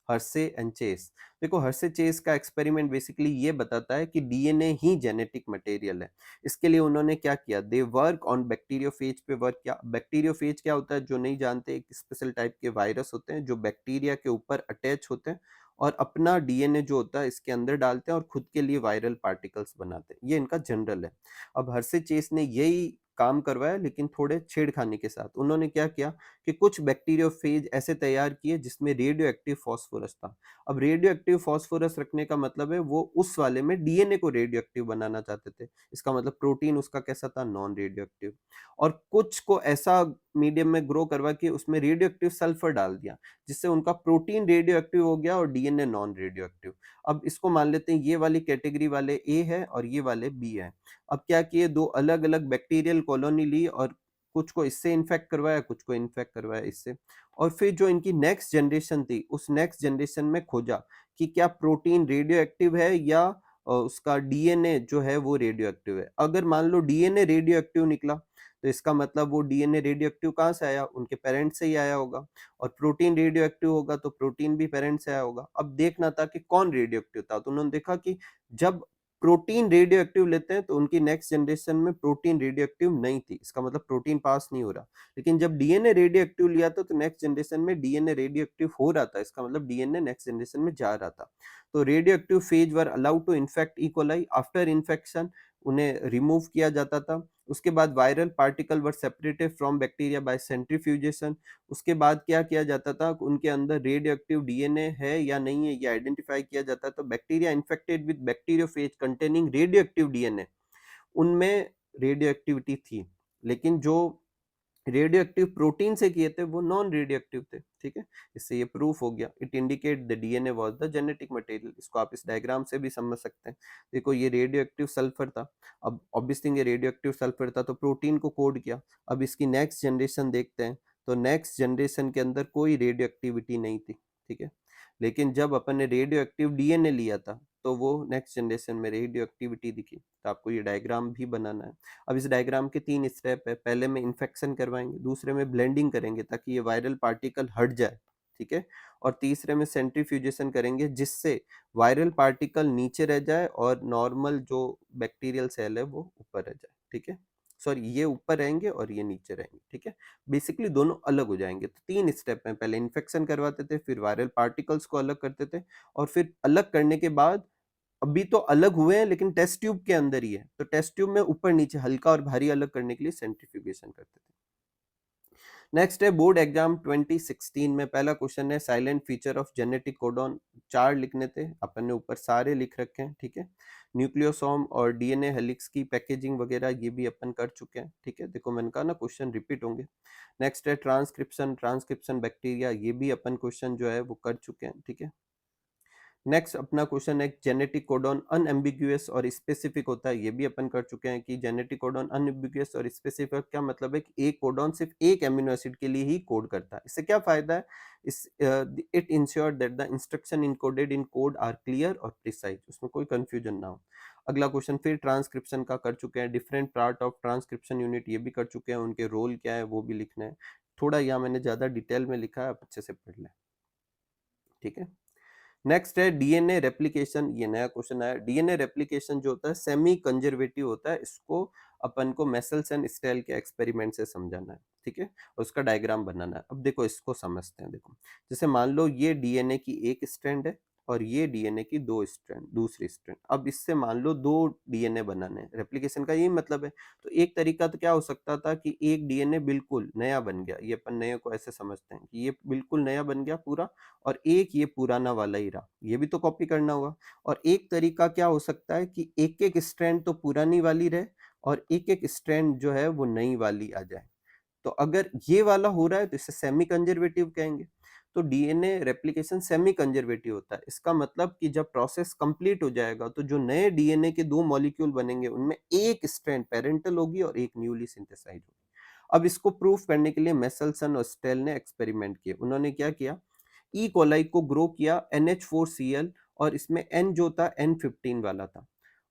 [SPEAKER 1] Hershey and Chase. देखो हर्से चेस का एक्सपेरिमेंट बेसिकली ये बताता है कि डीएनए ही जेनेटिक मटेरियल है। इसके लिए उन्होंने क्या किया, दे वर्क ऑन बैक्टीरियोफेज पे वर्क किया। बैक्टीरियोफेज क्या होता है, जो नहीं जानते, एक स्पेशल टाइप के वायरस होते हैं जो बैक्टीरिया के ऊपर अटैच होते हैं और अपना डीएनए जो होता है इसके अंदर डालते हैं और खुद के लिए वायरल पार्टिकल्स बनाते हैं। ये इनका जनरल है। अब हर्से चेस ने यही काम करवाया, लेकिन थोड़े छेड़खानी के साथ। उन्होंने क्या किया कि कुछ बैक्टीरियोफेज ऐसे तैयार किए जिसमें रेडियो एक्टिव फास्फोरस था। अब रेडियो एक्टिव फास्फोरस रखने का मतलब है वो उस वाले में डीएनए को रेडियो एक्टिव बनाना चाहते थे। इसका मतलब प्रोटीन उसका कैसा था, नॉन रेडियो एक्टिव। और कुछ को ऐसा मीडियम में ग्रो करवा के उसमें रेडियो एक्टिव सल्फर डाल दिया, जिससे उनका प्रोटीन रेडियो एक्टिव हो गया और डीएनए नॉन रेडियो एक्टिव। अब इसको मान लेते हैं ये वाली कैटेगरी वाले ए है और ये वाले बी है। अब क्या किए, दो अलग अलग बैक्टीरियल कॉलोनी ली और कुछ को इससे इन्फेक्ट करवाया, कुछ को इन्फेक्ट करवाया इससे। और फिर जो इनकी नेक्स्ट जनरेशन थी उस नेक्स्ट जनरेशन में खोजा कि क्या प्रोटीन रेडियो एक्टिव है या उसका डीएनए जो है वो रेडियो एक्टिव है। अगर मान लो डीएनए रेडियो एक्टिव निकला तो इसका मतलब वो डीएनए रेडियो एक्टिव कहाँ से आया, उनके पेरेंट्स से ही आया होगा। और प्रोटीन रेडियो एक्टिव होगा तो प्रोटीन भी पेरेंट्स से आया होगा। अब देखना था कि कौन रेडियो एक्टिव था, तो उन्होंने देखा कि जब प्रोटीन रेडियो एक्टिव लेते हैं तो उनकी नेक्स्ट जनरेशन में प्रोटीन रेडियो एक्टिव नहीं थी, इसका मतलब प्रोटीन पास नहीं हो रहा। लेकिन जब डीएनए रेडियो एक्टिव लिया था तो नेक्स्ट जनरेशन में डीएनए रेडियो एक्टिव हो रहा था, इसका मतलब डीएनए नेक्स्ट जनरेशन में जा रहा था। तो radio active phage were allowed to infect E coli. After infection उन्हें रिमूव किया जाता था। उसके बाद viral particle were separated from bacteria by centrifugation. उसके बाद क्या किया जाता था, उनके अंदर रेडियो एक्टिव डीएनए है या नहीं है ये आइडेंटिफाई किया जाता है। तो bacteria infected with bacteriophage containing radio active DNA, उनमें रेडियो एक्टिविटी थी। लेकिन जो रेडियो एक्टिव प्रोटीन से किए थे वो नॉन रेडियो एक्टिव थे, ठीक है। इससे ये प्रूफ हो गया। It indicate the DNA was the genetic material. इसको आप इस डायग्राम से भी समझ सकते हैं। देखो ये रेडियो एक्टिव सल्फर था। अब ऑब्वियस थिंग ये रेडियो एक्टिव सल्फर था तो प्रोटीन को कोड किया। अब इसकी नेक्स्ट जनरेशन देखते हैं तो नेक्स्ट जनरेशन के अंदर कोई रेडियो एक्टिविटी नहीं थी, ठीक है। लेकिन जब अपन ने रेडियो एक्टिव डीएनए लिया था तो वो नेक्स्ट जनरेशन में रेडियो एक्टिविटी दिखी। तो आपको ये डायग्राम भी बनाना है। अब इस डायग्राम के 3 स्टेप है। पहले में इन्फेक्शन करवाएंगे, दूसरे में ब्लेंडिंग करेंगे ताकि ये वायरल पार्टिकल हट जाए, ठीक है। और तीसरे में सेंट्रीफ्यूजेशन करेंगे जिससे वायरल पार्टिकल नीचे रह जाए और नॉर्मल जो बैक्टीरियल सेल है वो ऊपर रह जाए, ठीक है। सॉरी, ये ऊपर रहेंगे और ये नीचे रहेंगे, ठीक है। बेसिकली दोनों अलग हो जाएंगे। तो 3 स्टेप में, पहले इन्फेक्शन करवाते थे, फिर वायरल पार्टिकल्स को अलग करते थे, और फिर अलग करने के बाद अभी तो अलग हुए हैं लेकिन टेस्ट ट्यूब के अंदर ही है, तो टेस्ट ट्यूब में ऊपर नीचे हल्का और भारी अलग करने के लिए सेंट्रीफ्यूगेशन करते थे। नेक्स्ट है बोर्ड एग्जाम 2016 में पहला क्वेश्चन है silent feature of genetic codon. 4 लिखने थे, अपन ने ऊपर सारे लिख रखे हैं, ठीक है। न्यूक्लियोसोम और डीएनए हेलिक्स की पैकेजिंग वगैरह ये भी अपन कर चुके हैं, ठीक है। देखो मैंने कहा ना क्वेश्चन रिपीट होंगे। नेक्स्ट है ट्रांसक्रिप्शन, ट्रांसक्रिप्शन बैक्टीरिया, ये भी अपन क्वेश्चन जो है वो कर चुके हैं, ठीक है। नेक्स्ट अपना क्वेश्चन है जेनेटिक कोडॉन अनएम्बिगुअस और स्पेसिफिक होता है, ये भी अपन कर चुके हैं कि जेनेटिक कोडॉन अनएम्बिगुअस और स्पेसिफिक क्या मतलब है कि एक कोडॉन सिर्फ एक एमिनो एसिड के लिए ही कोड करता है। इससे क्या फायदा है? Is it ensure that the instruction encoded in code are clear और प्रिसाइज, उसमें कोई कंफ्यूजन ना हो। अगला क्वेश्चन फिर ट्रांसक्रिप्शन का कर चुके हैं, different part of transcription unit ये भी कर चुके हैं, उनके रोल क्या है वो भी लिखना है। थोड़ा यहाँ मैंने ज्यादा डिटेल में लिखा है, आप अच्छे से पढ़ लें, ठीक है। नेक्स्ट है डीएनए रेप्लिकेशन, ये नया क्वेश्चन आया। डीएनए रेप्लिकेशन जो होता है सेमी कंजर्वेटिव होता है, इसको अपन को मेसल्सन स्टेल के एक्सपेरिमेंट से समझाना है, ठीक है। और उसका डायग्राम बनाना है। अब देखो इसको समझते हैं। देखो जैसे मान लो ये डीएनए की एक स्ट्रैंड है और ये डीएनए की दो स्ट्रैंड, दूसरी स्ट्रैंड। अब इससे मान लो दो डीएनए बनाने हैं, रेप्लिकेशन का यही मतलब है। तो एक तरीका तो क्या हो सकता था कि एक डीएनए बिल्कुल नया बन गया, ये अपन नए को ऐसे समझते हैं कि ये बिल्कुल नया बन गया पूरा, और एक ये पुराना वाला ही रहा, ये भी तो कॉपी करना होगा। और एक तरीका क्या हो सकता है कि एक एक स्ट्रैंड तो पुरानी वाली रहे और एक एक स्ट्रैंड जो है वो नई वाली आ जाए। तो अगर ये वाला हो रहा है तो इसे सेमी कंजर्वेटिव कहेंगे। तो डीएनए रेप्लिकेशन सेमी कंजर्वेटिव होता है। इसका मतलब कि जब प्रोसेस कंप्लीट हो जाएगा तो जो नए डीएनए के दो मॉलिक्यूल बनेंगे उनमें एक स्ट्रैंड पेरेंटल होगी और एक न्यूली सिंथेसाइज होगी। अब इसको प्रूफ करने के लिए मेसल्सन और स्टेल ने एक्सपेरिमेंट किए। उन्होंने क्या किया, ई कोलाई को ग्रो किया NH4Cl, और इसमें N जो था N15 वाला था,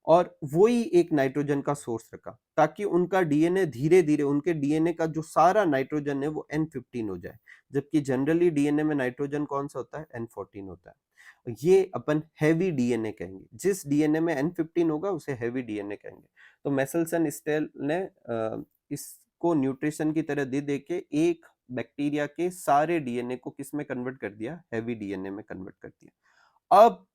[SPEAKER 1] और वही एक नाइट्रोजन का सोर्स रखा ताकि उनका डीएनए धीरे धीरे, उनके डीएनए का जो सारा नाइट्रोजन है वो N15 हो जाए, जबकि जनरली डीएनए में नाइट्रोजन कौन सा होता है, N14 होता है। ये अपन हैवी डीएनए कहेंगे, जिस डीएनए में N15 होगा उसे हैवी डीएनए कहेंगे। तो मेसल्सन स्टेल ने इसको न्यूट्रिशन की तरह दे दे के एक बैक्टीरिया के सारे डीएनए को किस में कन्वर्ट कर दिया, हैवी डीएनए में कन्वर्ट कर दिया। अब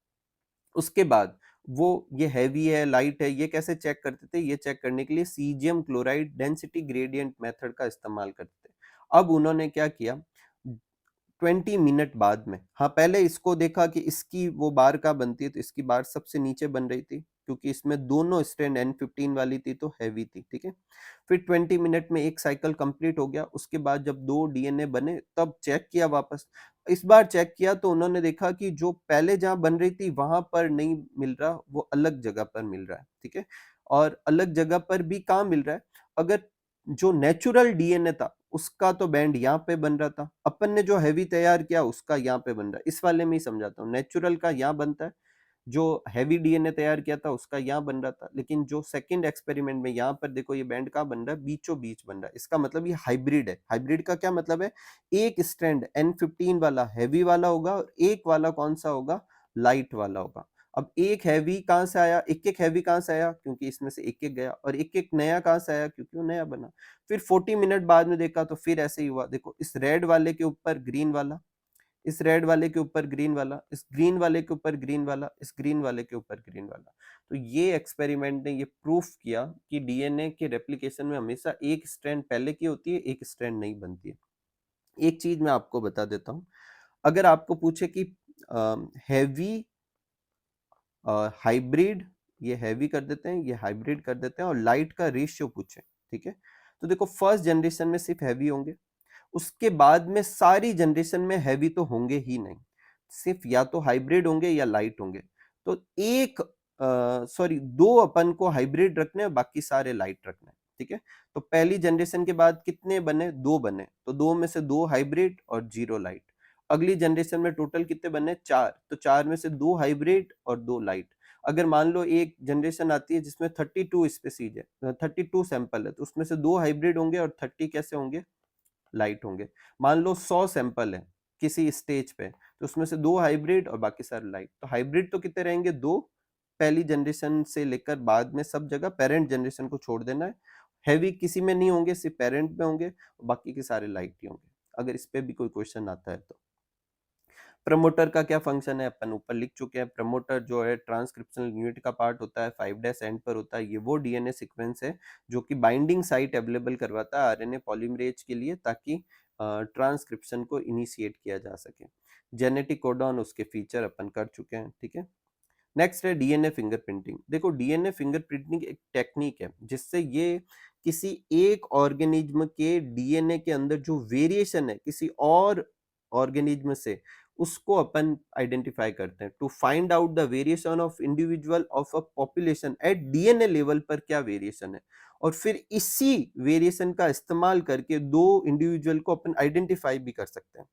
[SPEAKER 1] उसके बाद वो ये हैवी है लाइट है ये कैसे चेक करते थे, ये चेक करने के लिए caesium chloride density gradient method का इस्तेमाल करते थे। अब उन्होंने क्या किया, 20 मिनट बाद में, हाँ पहले इसको देखा कि इसकी वो बार का बनती है, तो इसकी बार सबसे नीचे बन रही थी क्योंकि इसमें दोनों स्ट्रैंड N15 वाली थी तो हैवी थी, ठीक है। फिर 20 मिनट में एक साइकिल कंप्लीट हो गया। उसके बाद जब दो डीएनए बने तब चेक किया वापस। इस बार चेक किया तो उन्होंने देखा कि जो पहले जहां बन रही थी वहां पर नहीं मिल रहा, वो अलग जगह पर मिल रहा है, ठीक है। और अलग जगह पर भी कहाँ मिल रहा है, अगर जो नेचुरल डीएनए था उसका तो बैंड यहाँ पे बन रहा था, अपन ने जो हैवी तैयार किया उसका यहाँ पे बन रहा है। इस वाले में ही समझाता हूँ, नेचुरल का यहाँ बनता है, जो हैवी डीएनए तैयार किया था उसका यहाँ बन रहा था, लेकिन जो सेकंड एक्सपेरिमेंट में यहाँ पर देखो ये बैंड कहाँ बन रहा है, बीचों बीच बन रहा है। इसका मतलब ये हाइब्रिड है। हाइब्रिड का क्या मतलब है, एक स्ट्रैंड N15 वाला हैवी वाला होगा और एक वाला कौन सा होगा, लाइट वाला होगा। अब एक हैवी कहाँ से आया, एक एक हैवी कहाँ से आया, क्योंकि इसमें से एक एक गया, और एक एक नया कहाँ से आया, क्योंकि वो नया बना। फिर 40 मिनट बाद में देखा तो फिर ऐसे ही हुआ। देखो इस रेड वाले के ऊपर ग्रीन वाला, इस रेड वाले के ऊपर ग्रीन वाला, इस ग्रीन वाले के ऊपर ग्रीन वाला, इस ग्रीन वाले के ऊपर ग्रीन वाला। तो ये एक्सपेरिमेंट ने ये प्रूफ किया कि डीएनए के रेप्लिकेशन में हमेशा एक स्ट्रैंड पहले की होती है, एक स्ट्रैंड नहीं बनती है। एक चीज मैं आपको बता देता हूँ, अगर आपको पूछे कि हैवी हाइब्रिड, ये हैवी कर देते हैं, ये हाइब्रिड कर देते हैं, और लाइट का रेशियो पूछे, ठीक है, तो देखो फर्स्ट जनरेशन में सिर्फ हैवी होंगे, उसके बाद में सारी जनरेशन में हैवी तो होंगे ही नहीं, सिर्फ या तो हाइब्रिड होंगे या लाइट होंगे। तो एक सॉरी दो अपन को हाइब्रिड रखने हैं, बाकी सारे लाइट रखने हैं, ठीक है। तो पहली जनरेशन के बाद कितने बने, दो बने, तो दो में से दो हाइब्रिड और जीरो लाइट। अगली जनरेशन में टोटल कितने बने, चार, तो चार में से दो हाइब्रिड और दो लाइट। अगर मान लो एक जनरेशन आती है जिसमें 32 स्पीसीज है, 32 सैंपल है, तो उसमें से दो हाइब्रिड होंगे और 30 कैसे होंगे, लाइट होंगे। मान लो 100 सैंपल है किसी स्टेज पे, तो उसमें से दो हाइब्रिड और बाकी सारे लाइट। तो हाइब्रिड तो कितने रहेंगे, दो, पहली जनरेशन से लेकर बाद में सब जगह, पेरेंट जनरेशन को छोड़ देना है। हैवी किसी में नहीं होंगे, सिर्फ पेरेंट में होंगे, और बाकी के सारे लाइट ही होंगे, अगर इस पे भी कोई क्वेश्चन आता है तो। प्रमोटर का क्या फंक्शन है, अपन ऊपर लिख चुके हैं। प्रमोटर जो है ट्रांसक्रिप्शनल यूनिट का पार्ट होता है, 5' एंड पर होता है। ये वो डीएनए सीक्वेंस है जो कि बाइंडिंग साइट अवेलेबल करवाता है आरएनए पॉलीमरेज के लिए, ताकि ट्रांसक्रिप्शन को इनिशिएट किया जा सके। जेनेटिक कोडॉन, उसके फीचर अपन कर चुके हैं, ठीक है। नेक्स्ट है डीएनए फिंगरप्रिंटिंग। देखो डीएनए फिंगरप्रिंटिंग एक टेक्निक है जिससे ये किसी एक ऑर्गेनिज्म के डीएनए के अंदर जो वेरिएशन है किसी और ऑर्गेनिज्म से, उसको अपन आइडेंटिफाई करते हैं to find out the variation of individual of a population at DNA level पर क्या वेरिएशन है, और फिर इसी वेरिएशन का इस्तेमाल करके दो इंडिविजुअल को अपन आइडेंटिफाई भी कर सकते हैं।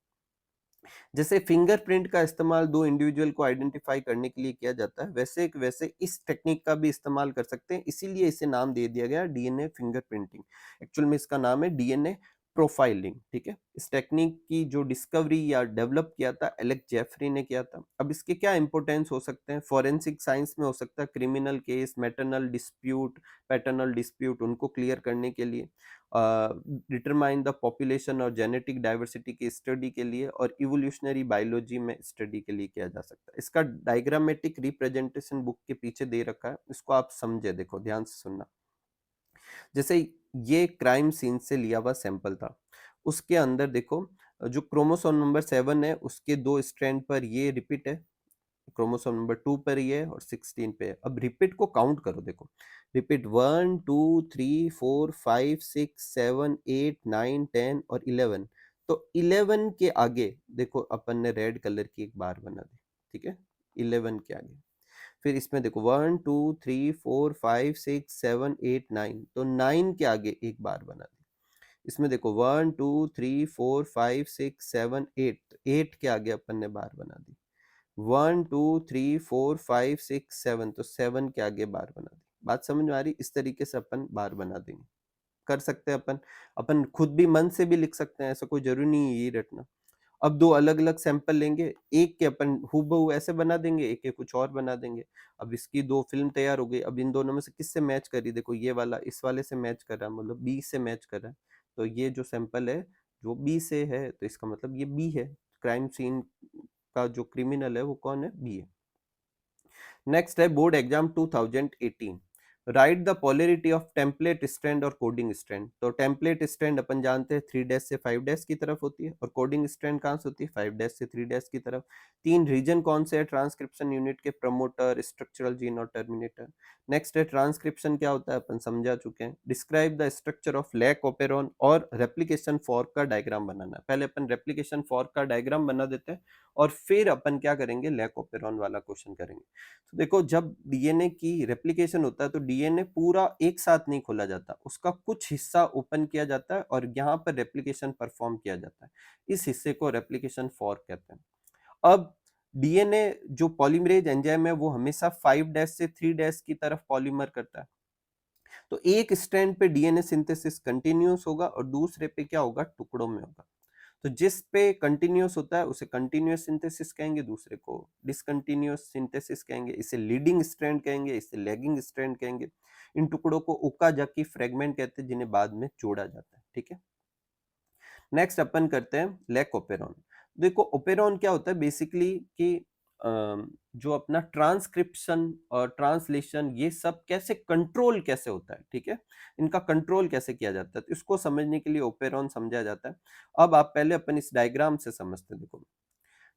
[SPEAKER 1] जैसे फिंगरप्रिंट का इस्तेमाल दो इंडिविजुअल को आइडेंटिफाई करने के लिए किया जाता है, वैसे इस टेक्निक का भी इस्तेमाल कर सकते हैं, इसीलिए इसे नाम दे दिया गया डीएनए फिंगरप्रिंटिंग। एक्चुअल में इसका नाम है डीएनए प्रोफाइलिंग, ठीक है। इस टेक्निक की जो डिस्कवरी या डेवलप किया था एलेक्स जेफरी ने किया था। अब इसके क्या इंपॉर्टेंस हो सकते हैं, फॉरेंसिक साइंस में हो सकता है criminal case, maternal dispute, paternal dispute, उनको क्लियर करने के लिए, डिटरमाइन द पॉपुलेशन और जेनेटिक डाइवर्सिटी की स्टडी के लिए, और इवोल्यूशनरी बायोलॉजी में स्टडी के लिए किया जा सकता है। इसका डायग्रामेटिक रिप्रेजेंटेशन बुक के पीछे दे रखा है, इसको आप समझे, देखो ध्यान से सुनना। जैसे ये क्राइम सीन से लिया हुआ सैंपल था, उसके अंदर देखो जो क्रोमोसोम नंबर 7 है उसके दो स्ट्रैंड पर ये रिपीट है, क्रोमोसोम नंबर 2 पर ये है और 16 पे है। अब रिपीट को काउंट करो, देखो रिपीट 1 2 3 4 5 6 7 8 9 10 और 11। तो 11 के आगे देखो अपन ने रेड कलर की एक बार बना दी, ठीक है, 11 के आगे। फिर इसमें देखो 1 2 3 4 5 6 7 8 9, तो 9 के आगे एक बार बना दी। इसमें देखो 1 2 3 4 5 6 7 8, 8 के आगे अपन ने बार बना दी। 1 2 3 4 5 6 7, तो 7 के आगे बार बना दी। बात समझ में आ रही, इस तरीके से अपन बार बना देंगे, कर सकते हैं अपन। अपन खुद भी मन से भी लिख सकते हैं, ऐसा कोई जरूरी नहीं है यही रटना। अब दो अलग अलग सैंपल लेंगे, एक के अपन हूबहू ऐसे बना देंगे, एक के कुछ और बना देंगे। अब इसकी दो फिल्म तैयार हो गई। अब इन दोनों में से किससे मैच करी, देखो ये वाला इस वाले से मैच कर रहा है, मतलब बी से मैच कर रहा है। तो ये जो सैंपल है जो बी से है, तो इसका मतलब ये बी है। क्राइम सीन का जो क्रिमिनल है वो कौन है, बी है। नेक्स्ट है board exam 2018। Right the polarity of template strand और कोडिंग स्ट्रैंड। तो टेम्पलेट स्ट्रैंड अपन जानते हैं 3 से 5 की तरफ होती है, और कोडिंग स्ट्रैंड कहाँ से होती है, 5 से 3 की तरफ। तीन रीजन कौन से है ट्रांसक्रिप्शन यूनिट के, प्रमोटर, स्ट्रक्चरल जीन और टर्मिनेटर। नेक्स्ट है ट्रांसक्रिप्शन क्या होता है, अपन समझा चुके हैं। Describe the structure of lac operon और रेप्लिकेशन फॉर्क का डायग्राम बनाना है। पहले अपन रेप्लिकेशन फॉर्क का डायग्राम बना देते हैं, और फिर अपन क्या करेंगे, लैक ओपेरॉन वाला क्वेश्चन करेंगे। तो देखो जब डीएनए की रेप्लिकेशन होता है तो डीएनए पूरा एक साथ नहीं खोला जाता, उसका कुछ हिस्सा ओपन किया जाता है और यहाँ पर रेप्लिकेशन परफॉर्म किया जाता है। इस हिस्से को रेप्लिकेशन फॉर्क कहते हैं। अब डीएनए जो पॉलीमरेज एंजाइम है वो हमेशा 5' से 3' की तरफ पॉलीमर करता है। तो एक स्ट्रैंड पे डीएनए सिंथेसिस कंटिन्यूस होगा और दूसरे पे क्या होगा, टुकड़ों में होगा। तो जिस पे कंटिन्यूस होता है उसे कंटिन्यूस सिंथेसिस कहेंगे, दूसरे को डिसकंटिन्यूस सिंथेसिस कहेंगे। इसे लीडिंग स्ट्रैंड कहेंगे, इसे लैगिंग स्ट्रैंड कहेंगे। इन टुकड़ों को ओकाजाकी फ्रेगमेंट कहते हैं, जिन्हें बाद में जोड़ा जाता है, ठीक है। नेक्स्ट अपन करते हैं लैक ओपेरॉन। देखो ओपेरॉन क्या होता है बेसिकली कि जो अपना ट्रांसक्रिप्शन और ट्रांसलेशन ये सब कैसे कंट्रोल कैसे होता है, ठीक है, इनका कंट्रोल कैसे किया जाता है, तो इसको समझने के लिए ओपेरॉन समझा जाता है। अब आप पहले अपन इस डायग्राम से समझते हैं, देखो।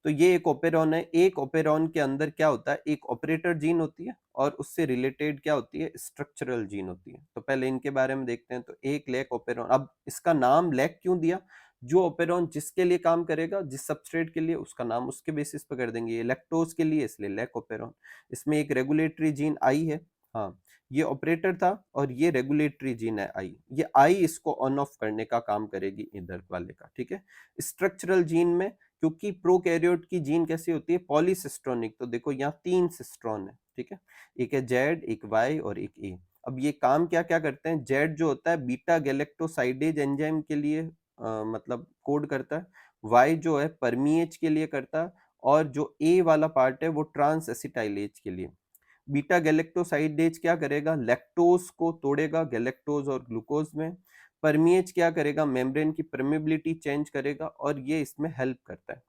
[SPEAKER 1] तो ये एक ओपेरॉन है। एक ओपेरॉन के अंदर क्या होता है, एक ऑपरेटर जीन होती है और उससे रिलेटेड क्या होती है, स्ट्रक्चरल जीन होती है। तो पहले इनके बारे में देखते हैं। तो एक लैक ओपेरॉन, अब इसका नाम लैक क्यों दिया, जो ओपेरॉन जिसके लिए काम करेगा, जिस सबस्ट्रेट के लिए, उसका नाम उसके बेसिस पर कर देंगे। ये लैक्टोज के लिए इसलिए लैक ओपेरॉन। इसमें एक रेगुलेटरी जीन आई है, हाँ ये ऑपरेटर था, और ये रेगुलेटरी जीन है आई। ये आई इसको ऑन ऑफ करने का काम करेगी इधर वाले का, ठीक है। स्ट्रक्चरल जीन में, क्योंकि प्रोकैरियोट की जीन कैसी होती है, पॉलीसिस्ट्रोनिक, तो देखो यहाँ 3 सिस्ट्रॉन है, ठीक है। एक है जेड, एक वाई और एक ए। अब ये काम क्या क्या करते हैं, जेड जो होता है बीटा गैलेक्टोसाइडेज एंजाइम के लिए मतलब कोड करता है। वाई जो है परमीएज के लिए करता है, और जो ए वाला पार्ट है वो ट्रांस एसिटाइलेज के लिए। बीटा गैलेक्टोसाइडेज क्या करेगा, लैक्टोज को तोड़ेगा गैलेक्टोज और ग्लूकोज में। परमीएज क्या करेगा, मेम्ब्रेन की परमेबिलिटी चेंज करेगा, और ये इसमें हेल्प करता है,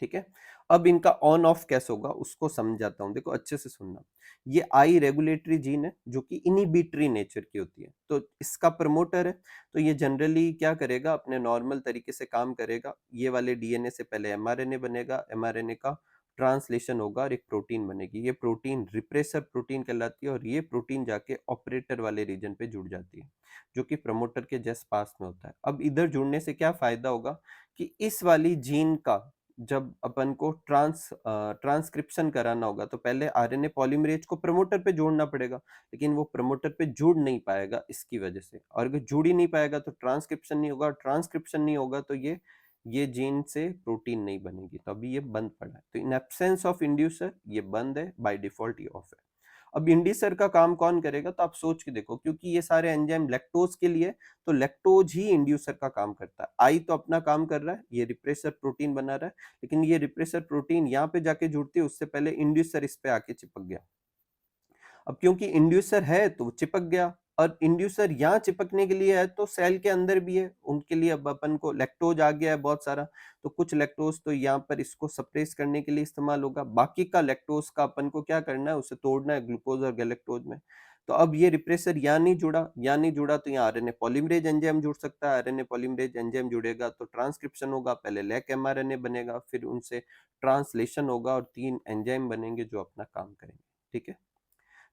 [SPEAKER 1] ठीक है। अब इनका ऑन ऑफ कैसे होगा उसको समझाता हूं, देखो अच्छे से सुनना। ये आई रेगुलेटरी जीन है जो कि इनिबिटरी नेचर की होती है, तो इसका प्रमोटर है। तो ये जनरली क्या करेगा, अपने नॉर्मल तरीके से काम करेगा। ये वाले डीएनए से पहले एमआरएनए बनेगा, एमआरएनए का ट्रांसलेशन होगा और एक प्रोटीन बनेगी। ये प्रोटीन रिप्रेसर प्रोटीन कहलाती है, और ये प्रोटीन जाके ऑपरेटर वाले रीजन पे जुड़ जाती है, जो कि प्रमोटर के जस्ट पास में होता है। अब इधर जुड़ने से क्या फायदा होगा, कि इस वाली जीन का जब अपन को ट्रांसक्रिप्शन कराना होगा, तो पहले आरएनए पॉलीमरेज को प्रमोटर पे जोड़ना पड़ेगा, लेकिन वो प्रमोटर पे जुड़ नहीं पाएगा इसकी वजह से। और अगर जुड़ ही नहीं पाएगा तो ट्रांसक्रिप्शन नहीं होगा, ट्रांसक्रिप्शन नहीं होगा तो ये जीन से प्रोटीन नहीं बनेगी, तो अभी ये बंद पड़ा है। तो इन एब्सेंस ऑफ इंड्यूसर ये बंद है, बाय डिफॉल्ट ये ऑफ है। अब इंड्यूसर का काम कौन करेगा, तो आप सोच के देखो, क्योंकि ये सारे एंजाइम लैक्टोज के लिए, तो लैक्टोज ही इंड्यूसर का काम करता है। आई तो अपना काम कर रहा है, ये रिप्रेसर प्रोटीन बना रहा है, लेकिन ये रिप्रेसर प्रोटीन यहाँ पे जाके जुड़ती है, उससे पहले इंड्यूसर इस पे आके चिपक गया। अब क्योंकि इंड्यूसर है तो वो चिपक गया, और इंड्यूसर यहाँ चिपकने के लिए है तो सेल के अंदर भी है, उनके लिए अब अपन को लैक्टोज आ गया है बहुत सारा, तो कुछ लैक्टोज तो यहाँ पर इसको सप्रेस करने के लिए इस्तेमाल होगा, बाकी का लैक्टोज का अपन को क्या करना है, उसे तोड़ना है ग्लूकोज और गैलेक्टोज में। तो अब ये रिप्रेसर यहाँ नहीं जुड़ा, यहाँ नहीं जुड़ा, तो यहाँ आरएनए पॉलीमरेज एंजाइम जुड़ सकता है। आरएनए पॉलीमरेज एंजाइम जुड़ेगा तो ट्रांसक्रिप्शन होगा, पहले लैक एमआरएनए बनेगा, फिर उनसे ट्रांसलेशन होगा, और 3 एंजाइम बनेंगे जो अपना काम करेंगे, ठीक है।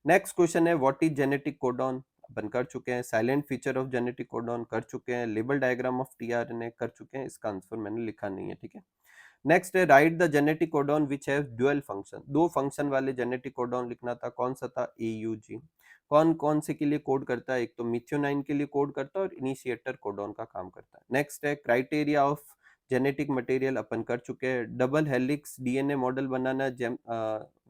[SPEAKER 1] नेक्स्ट क्वेश्चन है, व्हाट इज जेनेटिक कोडॉन, अपन कर चुके हैं। Silent feature of genetic codon कर चुके हैं। लेबल डायग्राम ऑफ टीआरएनए कर चुके हैं, इसका आंसर मैंने लिखा नहीं है, ठीक है। नेक्स्ट है, write the genetic codon which have dual function, 2 function वाले जेनेटिक कोडॉन लिखना था, कौन सा था, एयूजी। कौन कौन से के लिए कोड करता है, एक तो मिथ्योनाइन के लिए कोड करता है और इनिशिएटर कोडॉन का काम करता है। नेक्स्ट है, क्राइटेरिया ऑफ जेनेटिक मटेरियल अपन कर चुके हैं। डबल हेलिक्स डीएनए मॉडल बनाना,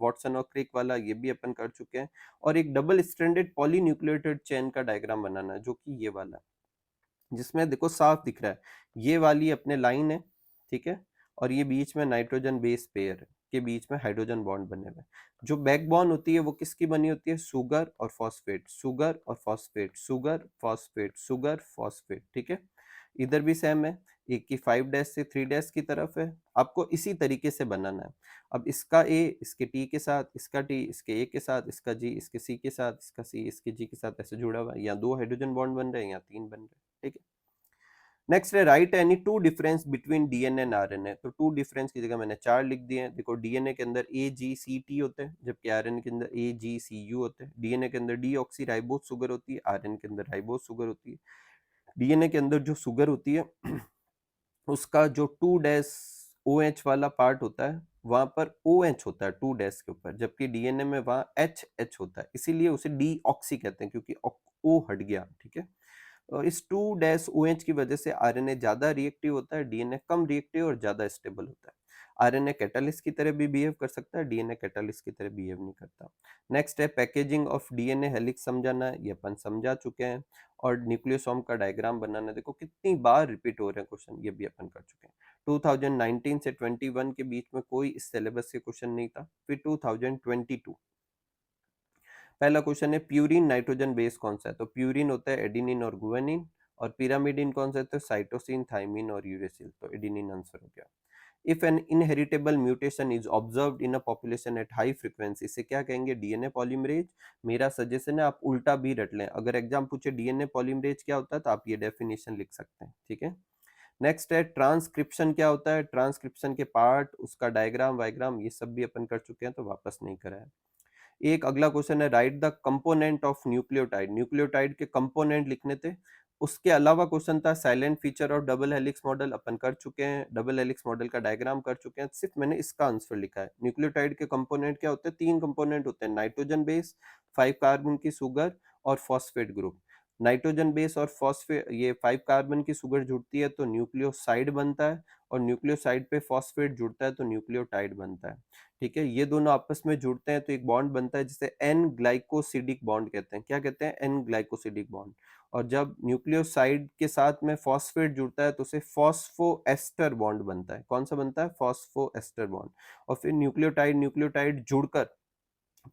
[SPEAKER 1] वाटसन और क्रिक वाला, ये भी अपन कर चुके हैं। और एक डबल स्ट्रैंडेड पॉलीन्यूक्लियोटाइड चेन का डायग्राम बनाना है, जो कि ये वाला है, जिसमें देखो साफ दिख रहा है ये वाली अपने लाइन है, ठीक है। और ये बीच में नाइट्रोजन बेस पेयर के बीच में हाइड्रोजन बॉन्ड बने हुए हैं। जो बैकबोन होती है वो किसकी बनी होती है, सुगर और फॉस्फेट, सुगर और phosphate, sugar phosphate, sugar phosphate, ठीक है। इधर भी सेम है, एक की 5 डैश से 3 डैश की तरफ है। आपको इसी तरीके से बनाना है। अब इसका ए इसके टी के साथ, इसका टी इसके ए के साथ, इसका जी इसके सी के साथ, इसका सी इसके जी के साथ, ऐसे जुड़ा हुआ है। यहाँ 2 हाइड्रोजन बॉन्ड बन रहे हैं, यहाँ 3 बन रहे हैं, ठीक है। नेक्स्ट है, right any 2 difference between DNA and RNA, तो 2 डिफरेंस की जगह मैंने 4 लिख दिए हैं। देखो डीएनए के अंदर ए जी सी टी होते हैं, जबकि आरएनए के अंदर ए जी सी यू होते हैं। डीएनए के अंदर डीऑक्सी राइबोज शुगर होती है, आरएनए के अंदर राइबोज शुगर होती है। डीएनए के अंदर जो शुगर होती है उसका जो 2 डैश ओ एच वाला पार्ट होता है, वहां पर ओ एच होता है 2 डैश के ऊपर, जबकि डीएनए में वहां एच एच होता है, इसीलिए उसे डी ऑक्सी कहते हैं, क्योंकि ओ हट गया, ठीक है। और इस 2 डैश ओ एच की वजह से आरएनए ज्यादा रिएक्टिव होता है, डीएनए कम रिएक्टिव और ज्यादा स्टेबल होता है। आरएनए कैटालिस्ट की तरह भी बिहेव कर सकता है, डीएनए कैटालिस्ट की तरह बिहेव नहीं करता। नेक्स्ट है, पैकेजिंग ऑफ डीएनए हेलिक्स समझाना है, ये अपन समझा चुके हैं। और न्यूक्लियोसोम का डायग्राम बनाना, देखो कितनी बार रिपीट हो रहे हैं क्वेश्चन, ये भी अपन कर चुके हैं। 2019 से 21 के बीच में कोई इस सिलेबस के क्वेश्चन नहीं था। फिर 2022 पहला क्वेश्चन है, प्यूरिन नाइट्रोजन बेस कौन सा है, तो प्यूरिन होता है एडिनिन और गुआनिन। और पिरामिडिन कौन सा है, तो साइटोसिन थाइमिन और यूरेसिल, तो एडिनिन आंसर हो गया। If an inheritable mutation is observed in a population at high frequency, इसे क्या कहेंगे, डीएनए पॉलीमरेज। मेरा सजेशन है आप उल्टा भी रट लें, अगर एग्जाम पूछे डीएनए पॉलीमरेज क्या होता है तो आप ये डेफिनेशन लिख सकते हैं, ठीक है। नेक्स्ट है ट्रांसक्रिप्शन। क्या होता है? ट्रांसक्रिप्शन के पार्ट, उसका डायग्राम वायग्राम ये सब भी अपन कर चुके हैं, तो वापस नहीं करा है। एक अगला क्वेश्चन है, write the component of nucleotide. Nucleotide के कंपोनेंट लिखने थे। उसके अलावा क्वेश्चन था साइलेंट फीचर और डबल हेलिक्स मॉडल, अपन कर चुके हैं। डबल हेलिक्स मॉडल का डायग्राम कर चुके हैं, सिर्फ मैंने इसका आंसर लिखा है। न्यूक्लियोटाइड के कंपोनेंट क्या होते हैं? 3 कंपोनेंट होते हैं, नाइट्रोजन बेस, 5 कार्बन की सुगर और फॉस्फेट ग्रुप। नाइट्रोजन बेस और फॉस्फेट, ये 5 कार्बन की सुगर जुड़ती है तो न्यूक्लियोसाइड बनता है, और न्यूक्लियोसाइड पे फॉस्फेट जुड़ता है तो न्यूक्लियोटाइड बनता है। ठीक है, ये दोनों आपस में जुड़ते हैं तो एक बॉन्ड बनता है जिसे एन ग्लाइकोसिडिक बॉन्ड कहते हैं। क्या कहते हैं? N glycosidic bond. और जब न्यूक्लियोसाइड के साथ में फॉस्फेट जुड़ता है तो उसे फॉस्फोएस्टर बॉन्ड बनता है। कौन सा बनता है? Phosphoester bond. और फिर न्यूक्लियोटाइड न्यूक्लियोटाइड जुड़कर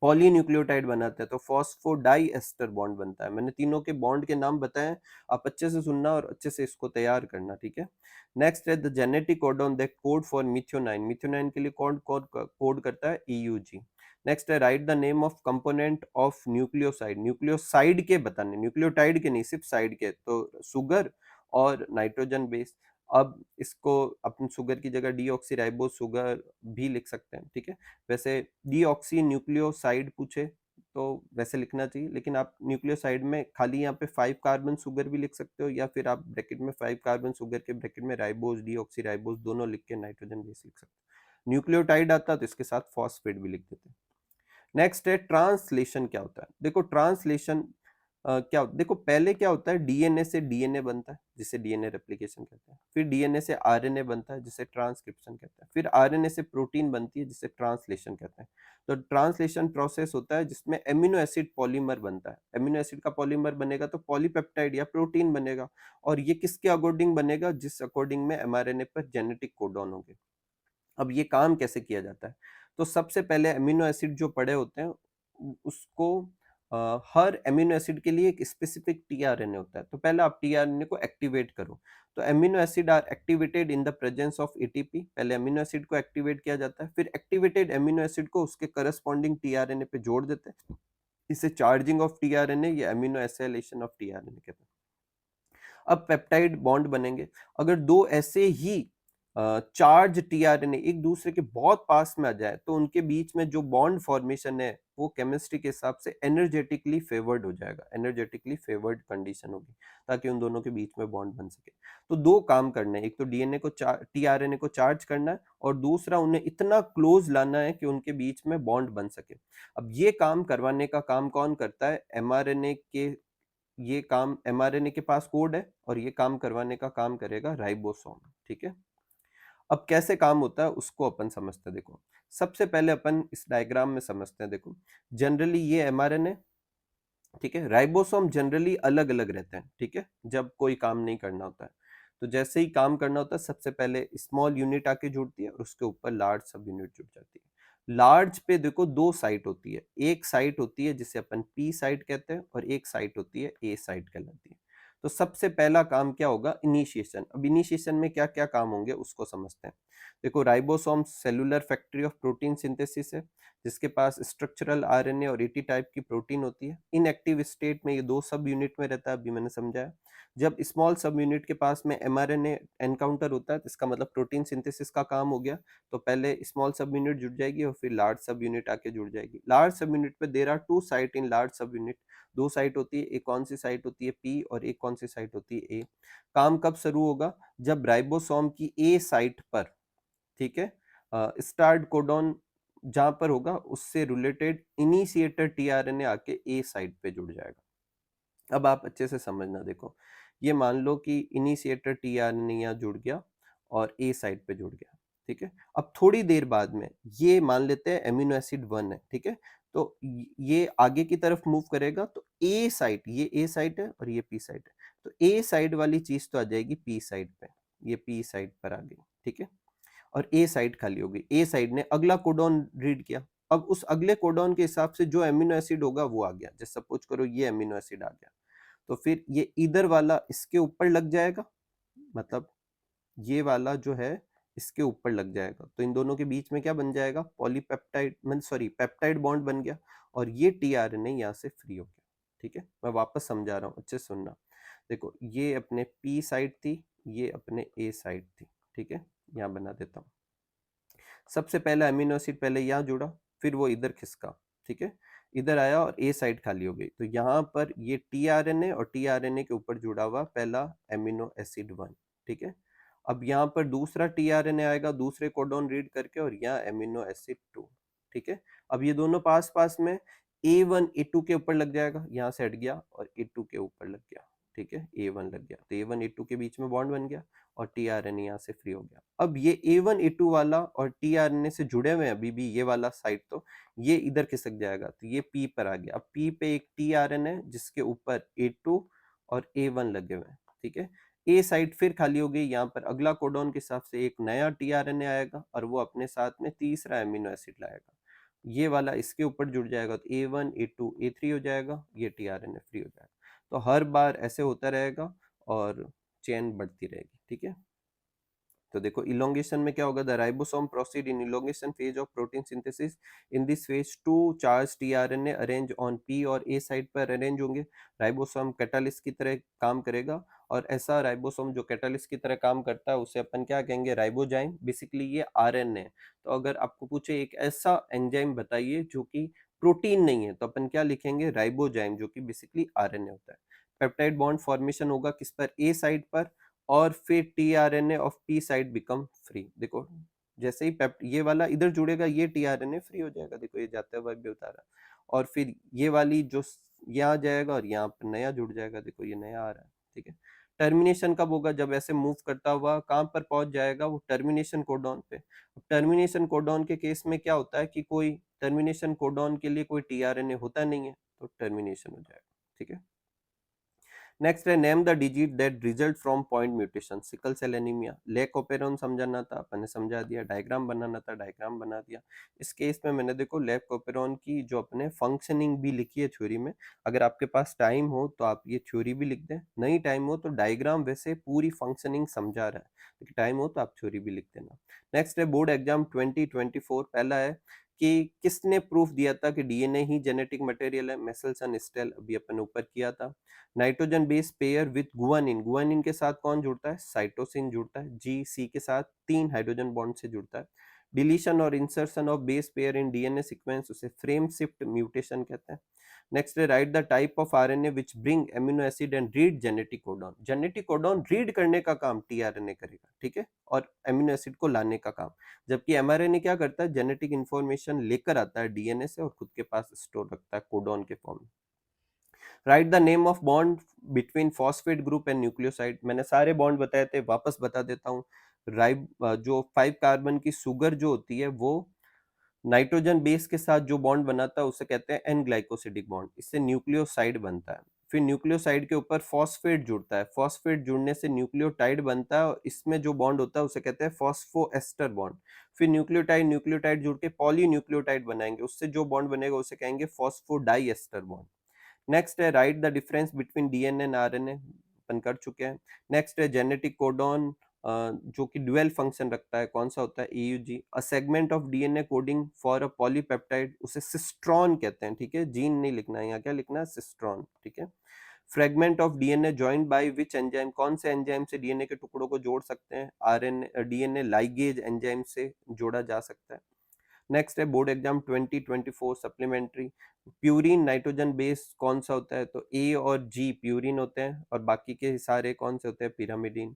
[SPEAKER 1] पॉलीन्यूक्लियोटाइड बनाते हैं तो फॉस्फोडाई एस्टर बॉन्ड बनता है। मैंने तीनों के बॉन्ड के नाम बताए, आप अच्छे से सुनना और अच्छे से इसको तैयार करना। ठीक है, नेक्स्ट है the genetic codon that code for methionine. Methionine के लिए कौन कोड करता है? ईयूजी। नेक्स्ट है write the name of component of nucleoside. Nucleoside के बताने, न्यूक्लियोटाइड के नहीं, सिर्फ साइड के, तो सुगर और नाइट्रोजन बेस। अब इसको अपन सुगर की जगह डीऑक्सीराइबोज सुगर भी लिख सकते हैं। ठीक है, वैसे डीऑक्सी न्यूक्लियोसाइड पूछे तो वैसे लिखना चाहिए, लेकिन आप न्यूक्लियोसाइड में खाली यहाँ पे 5 कार्बन सुगर भी लिख सकते हो, या फिर आप ब्रैकेट में 5 कार्बन सुगर के ब्रैकेट में राइबोज डीऑक्सी राइबोज दोनों लिख के नाइट्रोजन बेस लिख सकते हो। न्यूक्लियोटाइड आता तो इसके साथ फॉस्फेट भी लिख देते। नेक्स्ट है ट्रांसलेशन। क्या होता है? देखो ट्रांसलेशन क्या, देखो पहले क्या होता है, डीएनए से डीएनए बनता है जिसे डीएनए रेप्लिकेशन कहते हैं, फिर डीएनए से आरएनए बनता है जिसे ट्रांसक्रिप्शन कहते हैं, फिर आरएनए से प्रोटीन बनती है जिसे ट्रांसलेशन कहते हैं। तो ट्रांसलेशन प्रोसेस होता है जिसमें एमिनो एसिड पॉलीमर बनता है। एमिनो एसिड का पॉलीमर बनेगा तो पॉलीपेप्टाइड या प्रोटीन बनेगा, और ये किसके अकॉर्डिंग बनेगा? जिस अकॉर्डिंग में एमआरएनए पर जेनेटिक कोडॉन होंगे। अब ये काम कैसे किया जाता है? तो सबसे पहले अमीनो एसिड जो पड़े होते हैं उसको हर अमीनो एसिड के लिए एक स्पेसिफिक टीआरएनए होता है, तो पहले आप टीआरएनए को एक्टिवेट करो। तो amino acid are activated in the presence of ATP. पहले अमीनो एसिड को एक्टिवेट किया जाता है, फिर एक्टिवेटेड अमीनो एसिड को उसके करस्पॉन्डिंग टीआरएनए पे जोड़ देते हैं। इसे चार्जिंग ऑफ टीआरएनए या अमीनो एसिलेशन ऑफ टीआरएनए कहते हैं। अब पेप्टाइड बॉन्ड बनेंगे। अगर दो ऐसे ही चार्ज टीआरएनए एक दूसरे के बहुत पास में आ जाए तो उनके बीच में जो बॉन्ड फॉर्मेशन है वो केमिस्ट्री के हिसाब से एनर्जेटिकली फेवर्ड हो जाएगा। एनर्जेटिकली फेवर्ड कंडीशन होगी ताकि उन दोनों के बीच में बॉन्ड बन सके। तो दो काम करने हैं, एक तो डीएनए को टीआरएनए को चार्ज करना है, और दूसरा उन्हें इतना क्लोज लाना है कि उनके बीच में बॉन्ड बन सके। अब ये काम करवाने का काम कौन करता है? एमआरएनए के, ये काम एमआरएनए के पास कोड है, और ये काम करवाने का काम करेगा राइबोसोम। ठीक है, अब कैसे काम होता है उसको अपन समझते हैं। देखो सबसे पहले अपन इस डायग्राम में समझते हैं। देखो जनरली ये एमआरएनए, ठीक है, राइबोसोम जनरली अलग अलग रहते हैं। ठीक है, जब कोई काम नहीं करना होता है, तो जैसे ही काम करना होता है सबसे पहले स्मॉल यूनिट आके जुड़ती है और उसके ऊपर लार्ज सब यूनिट जुड़ जाती है। लार्ज पे देखो दो साइट होती है, एक साइट होती है जिसे अपन पी साइट कहते हैं, और एक साइट होती है ए साइट कहलाती है। तो सबसे पहला काम क्या होगा? इनिशिएशन। अब इनिशिएशन में क्या क्या काम होंगे उसको समझते हैं। देखो ribosome cellular factory of protein synthesis है, जिसके पास स्ट्रक्चरल आरएनए और एटी टाइप की प्रोटीन होती है। इनएक्टिव स्टेट में ये दो सब यूनिट में रहता है, अभी मैंने समझाया। जब स्मॉल सब यूनिट के पास में एमआरएनए एनकाउंटर होता है तो इसका मतलब प्रोटीन सिंथेसिस का काम हो गया। तो पहले स्मॉल सब यूनिट जुड़ जाएगी और फिर लार्ज सब यूनिट आके जुड़ जाएगी। लार्ज सब यूनिट पे there are two site in large sub unit. दो साइट होती है, एक कौन सी साइट होती है? पी, और एक कौन सी साइट होती है? ए। काम कब शुरू होगा? जब राइबोसोम की ए साइट पर, ठीक है, स्टार्ट कोडॉन जहां पर होगा उससे रिलेटेड इनिशिएटर टीआरएनए आके ए साइट पे जुड़ जाएगा। अब आप अच्छे से समझना। देखो ये मान लो कि इनिशिएटर टीआरएनए यहाँ जुड़ गया और ए साइट पे जुड़ गया। ठीक है, अब थोड़ी देर बाद में ये मान लेते हैं एमिनो एसिड 1 है। ठीक है, तो ये आगे की तरफ मूव करेगा तो ए साइट, ये ए साइट है और ये पी साइट है, तो ए साइड वाली चीज तो आ जाएगी पी साइड पे, ये पी साइड पर आ गई। ठीक है, और ए साइड खाली हो गई। ए साइड ने अगला कोडॉन रीड किया। अब उस अगले कोडॉन के हिसाब से जो एमिनो एसिड होगा वो आ गया। जैसे सपोज करो ये एमिनो एसिड आ गया, तो फिर ये इधर वाला इसके ऊपर लग जाएगा, मतलब ये वाला जो है इसके ऊपर लग जाएगा, तो इन दोनों के बीच में क्या बन जाएगा? पॉलीपेप्टाइड, मतलब सॉरी पेप्टाइड बॉन्ड बन गया, और ये टीआरएनए यहाँ से फ्री हो गया। ठीक है, मैं वापस समझा रहा हूँ, अच्छे से सुनना। देखो ये अपने पी साइड थी, ये अपने ए साइड थी, ठीक है, यहाँ बना देता हूँ। सबसे पहला अमीनो एसिड पहले यहाँ जुड़ा, फिर वो इधर खिसका, ठीक है, इधर आया और ए साइड खाली हो गई। तो यहाँ पर ये टीआरएनए और टीआरएनए के ऊपर जुड़ा हुआ पहला अमीनो एसिड 1, ठीक है। अब यहाँ पर दूसरा टीआरएनए आएगा दूसरे कोडॉन रीड करके और यहाँ अमीनो एसिड 2, ठीक है। अब ये दोनों पास पास में A1 A2 के ऊपर लग जाएगा, यहाँ से हट गया और A2 के ऊपर लग गया, ठीक है, A1 लग गया तो A1 A2 के बीच में बॉन्ड बन गया और टीआरएनए यहाँ से फ्री हो गया। अब ये A1 A2 वाला और टीआरएनए से जुड़े हुए हैं अभी भी ये वाला साइड, तो ये इधर खिसक जाएगा तो ये P पर आ गया। अब P पे एक टीआरएनए जिसके ऊपर A2 और A1 लगे हुए हैं, ठीक है। ए साइड फिर खाली हो गई, यहाँ पर अगला कोडॉन के हिसाब से एक नया टीआरएनए आएगा और वो अपने साथ में तीसरा एमिनो एसिड लाएगा। ये वाला इसके ऊपर जुड़ जाएगा तो A1 A2 A3 हो जाएगा, ये टीआरएनए फ्री हो जाएगा। तो हर बार ऐसे होता रहेगा और चेन बढ़ती रहेगी, ठीक है। तो देखो इलोंगेशन में क्या होगा, the ribosome proceed in elongation phase of protein synthesis. In this phase two charge tRNA arrange on P और ए साइड पर अरेंज होंगे। राइबोसोम कैटालिस्ट की तरह काम करेगा और ऐसा राइबोसोम जो कैटालिस्ट की तरह काम करता है उसे अपन क्या कहेंगे, राइबोजाइम। बेसिकली ये आरएनए। तो अगर आपको पूछे एक ऐसा एंजाइम बताइए जो कि प्रोटीन नहीं है तो अपन क्या लिखेंगे, राइबोजाइम, जो कि बेसिकली आरएनए होता है। पेप्टाइड बॉन्ड फॉर्मेशन होगा किस पर, ए साइड पर, और फिर tRNA of P side become free. देखो जैसे ही पेप्ट ये वाला इधर जुड़ेगा ये टीआरएनए फ्री हो जाएगा, देखो ये जाते हुए भी बता रहा है। और फिर ये वाली जो यहाँ जाएगा और यहाँ पर नया जुड़ जाएगा, देखो ये नया आ रहा है, ठीक है। टर्मिनेशन कब होगा, जब ऐसे मूव करता हुआ कहाँ पर पहुंच जाएगा, वो टर्मिनेशन कोडॉन पे। टर्मिनेशन कोडॉन के केस में क्या होता है कि कोई टर्मिनेशन कोडॉन के लिए कोई टीआरएनए होता नहीं है तो टर्मिनेशन हो जाएगा, ठीक है। नेक्स्ट है name the digit that result from point mutation, sickle cell anaemia. Lac operon समझाना था, अपन ने समझा दिया। डायग्राम बनाना था, डायग्राम बना दिया। इस केस में मैंने देखो लेक ओपेरॉन की जो अपने फंक्शनिंग भी लिखी है थ्योरी में। अगर आपके पास टाइम हो तो आप ये थ्योरी भी लिख दें, नहीं टाइम हो तो डायग्राम वैसे पूरी फंक्शनिंग समझा रहा है, लेकिन टाइम हो तो आप थ्योरी भी लिख देना। नेक्स्ट है बोर्ड एग्जाम 2024। पहला है कि किसने प्रूफ दिया था कि डीएनए ही जेनेटिक मटेरियल है, मेसेल्सन स्टेल, अभी अपन ऊपर किया था। Nitrogen base pair with guanine, guanine के साथ कौन जुड़ता है, साइटोसिन जुड़ता है। जी सी के साथ 3 हाइड्रोजन बॉन्ड से जुड़ता है। डिलीशन और insertion of base pair in DNA sequence, उसे फ्रेम शिफ्ट म्यूटेशन कहते हैं। नेक्स्ट है write the type of RNA which bring amino acid and read genetic codon. Genetic codon read करने का काम टीआरएनए करेगा, ठीक है, और एमिनो एसिड को लाने का काम। जबकि एमआरएनए क्या करता है, जेनेटिक इंफॉर्मेशन लेकर आता है डीएनए से और खुद के पास स्टोर रखता है कोडॉन के फॉर्म में। Right the name of bond between phosphate group and nucleoside. मैंने सारे बॉन्ड बताए थे, वापस बता देता हूँ। जो 5 कार्बन की सुगर जो होती है वो नाइट्रोजन बेस के साथ जो बॉन्ड बनाता है उसे कहते हैं एन ग्लाइकोसिडिक बॉन्ड, इससे न्यूक्लियोसाइड बनता है। फिर न्यूक्लियोसाइड के ऊपर फॉस्फेट जुड़ता है, फॉस्फेट जुड़ने से न्यूक्लियोटाइड बनता है और इसमें जो बॉन्ड होता है उसे कहते हैं फॉस्फोएस्टर बॉन्ड। फिर न्यूक्लियोटाइड न्यूक्लियोटाइड जुड़ के पॉलीन्यूक्लियोटाइड बनाएंगे, उससे जो बॉन्ड बनेगा उसे कहेंगे फॉस्फोडाइएस्टर बॉन्ड। नेक्स्ट है write the difference between DNA and RNA, अपन कर चुके हैं। नेक्स्ट है जेनेटिक कोडॉन जो कि ड्यूअल फंक्शन रखता है, कौन सा होता है, AUG, a segment of DNA coding for a polypeptide, उसे सिस्ट्रॉन कहते हैं, ठीक है, जीन नहीं लिखना है यहाँ, क्या लिखना है, सिस्ट्रॉन, ठीक है। Fragment of DNA joined by which enzyme, कौन से एंजाइम से डीएनए के टुकड़ों को जोड़ सकते हैं, आरएनए डीएनए लाइगेज एंजाइम से जोड़ा जा सकता है। नेक्स्ट है board exam 2024 supplementary, purine nitrogen base कौन सा होता है, तो ए और जी प्यूरिन होते हैं और बाकी के सारे कौन से होते हैं, pyrimidine.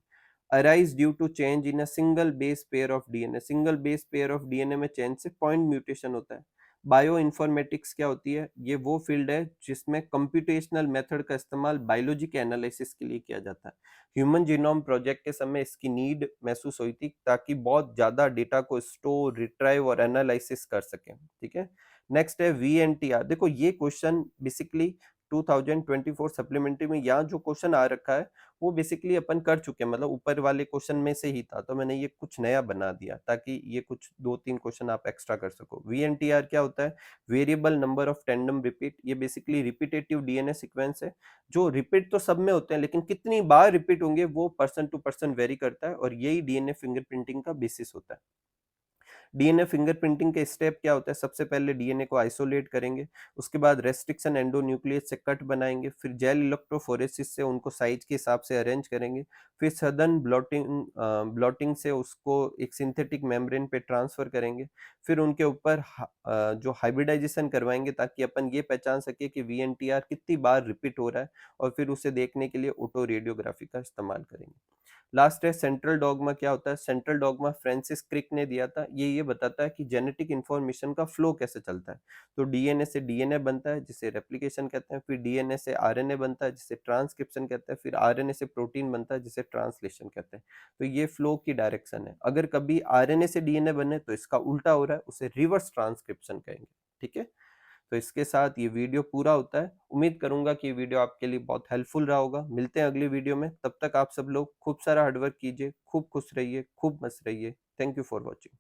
[SPEAKER 1] Arise due to change in a single base pair of DNA, single base pair of DNA में चेंज से पॉइंट म्यूटेशन होता है। बायो इन्फॉर्मेटिक्स क्या होती है, ये वो फील्ड है जिसमें कंप्यूटेशनल मेथड का इस्तेमाल बायोलॉजी के एनालिसिस के लिए किया जाता है। ह्यूमन जीनोम प्रोजेक्ट के समय इसकी नीड महसूस हुई थी ताकि बहुत ज्यादा डेटा को स्टोर, रिट्राइव और एनालिसिस कर सकें, ठीक है। नेक्स्ट है वीएनटीआर। देखो ये क्वेश्चन बेसिकली 2024 सप्लीमेंट्री में यहाँ जो क्वेश्चन आ रखा है वो बेसिकली अपन कर चुके हैं, मतलब ऊपर वाले क्वेश्चन में से ही था, तो मैंने ये कुछ नया बना दिया ताकि ये कुछ 2-3 क्वेश्चन आप एक्स्ट्रा कर सको। वीएनटीआर क्या होता है, variable number of tandem repeat. ये बेसिकली रिपीटेटिव डीएनए सीक्वेंस है, जो रिपीट तो सब में होते हैं लेकिन कितनी बार रिपीट होंगे वो पर्सन टू पर्सन वेरी करता है और यही डीएनए फिंगरप्रिंटिंग का बेसिस होता है। डीएनए फिंगरप्रिंटिंग के स्टेप क्या होता है, सबसे पहले डीएनए को आइसोलेट करेंगे, उसके बाद रेस्ट्रिक्शन एंडोन्यूक्लियस से कट बनाएंगे, फिर जेल इलेक्ट्रोफोरेसिस से उनको साइज के हिसाब से अरेंज करेंगे, फिर सदन ब्लॉटिंग से उसको एक सिंथेटिक मेम्ब्रेन पे ट्रांसफर करेंगे, फिर उनके ऊपर जो हाइब्रिडाइजेशन करवाएंगे ताकि अपन ये पहचान सके कि वीएनटीआर कितनी बार रिपीट हो रहा है, और फिर उसे देखने के लिए ऑटो रेडियोग्राफी का इस्तेमाल करेंगे। लास्ट है सेंट्रल डॉगमा। क्या होता है सेंट्रल डॉगमा? फ्रांसिस क्रिक ने दिया था। ये बताता है कि जेनेटिक इंफॉर्मेशन का फ्लो कैसे चलता है। तो डीएनए से डीएनए बनता है जिसे रेप्लिकेशन कहते हैं, फिर डीएनए से आरएनए बनता है जिसे ट्रांसक्रिप्शन कहते हैं, फिर आरएनए से प्रोटीन बनता है जिसे ट्रांसलेशन कहते हैं। तो ये फ्लो की डायरेक्शन है। अगर कभी आरएनए से डीएनए बने तो इसका उल्टा हो रहा है, उसे रिवर्स ट्रांसक्रिप्शन कहेंगे। ठीक है, तो इसके साथ ये वीडियो पूरा होता है। उम्मीद करूंगा कि ये वीडियो आपके लिए बहुत हेल्पफुल रहा होगा। मिलते हैं अगली वीडियो में, तब तक आप सब लोग खूब सारा हार्डवर्क कीजिए, खूब खुश रहिए, खूब मस्त रहिए। Thank you for watching.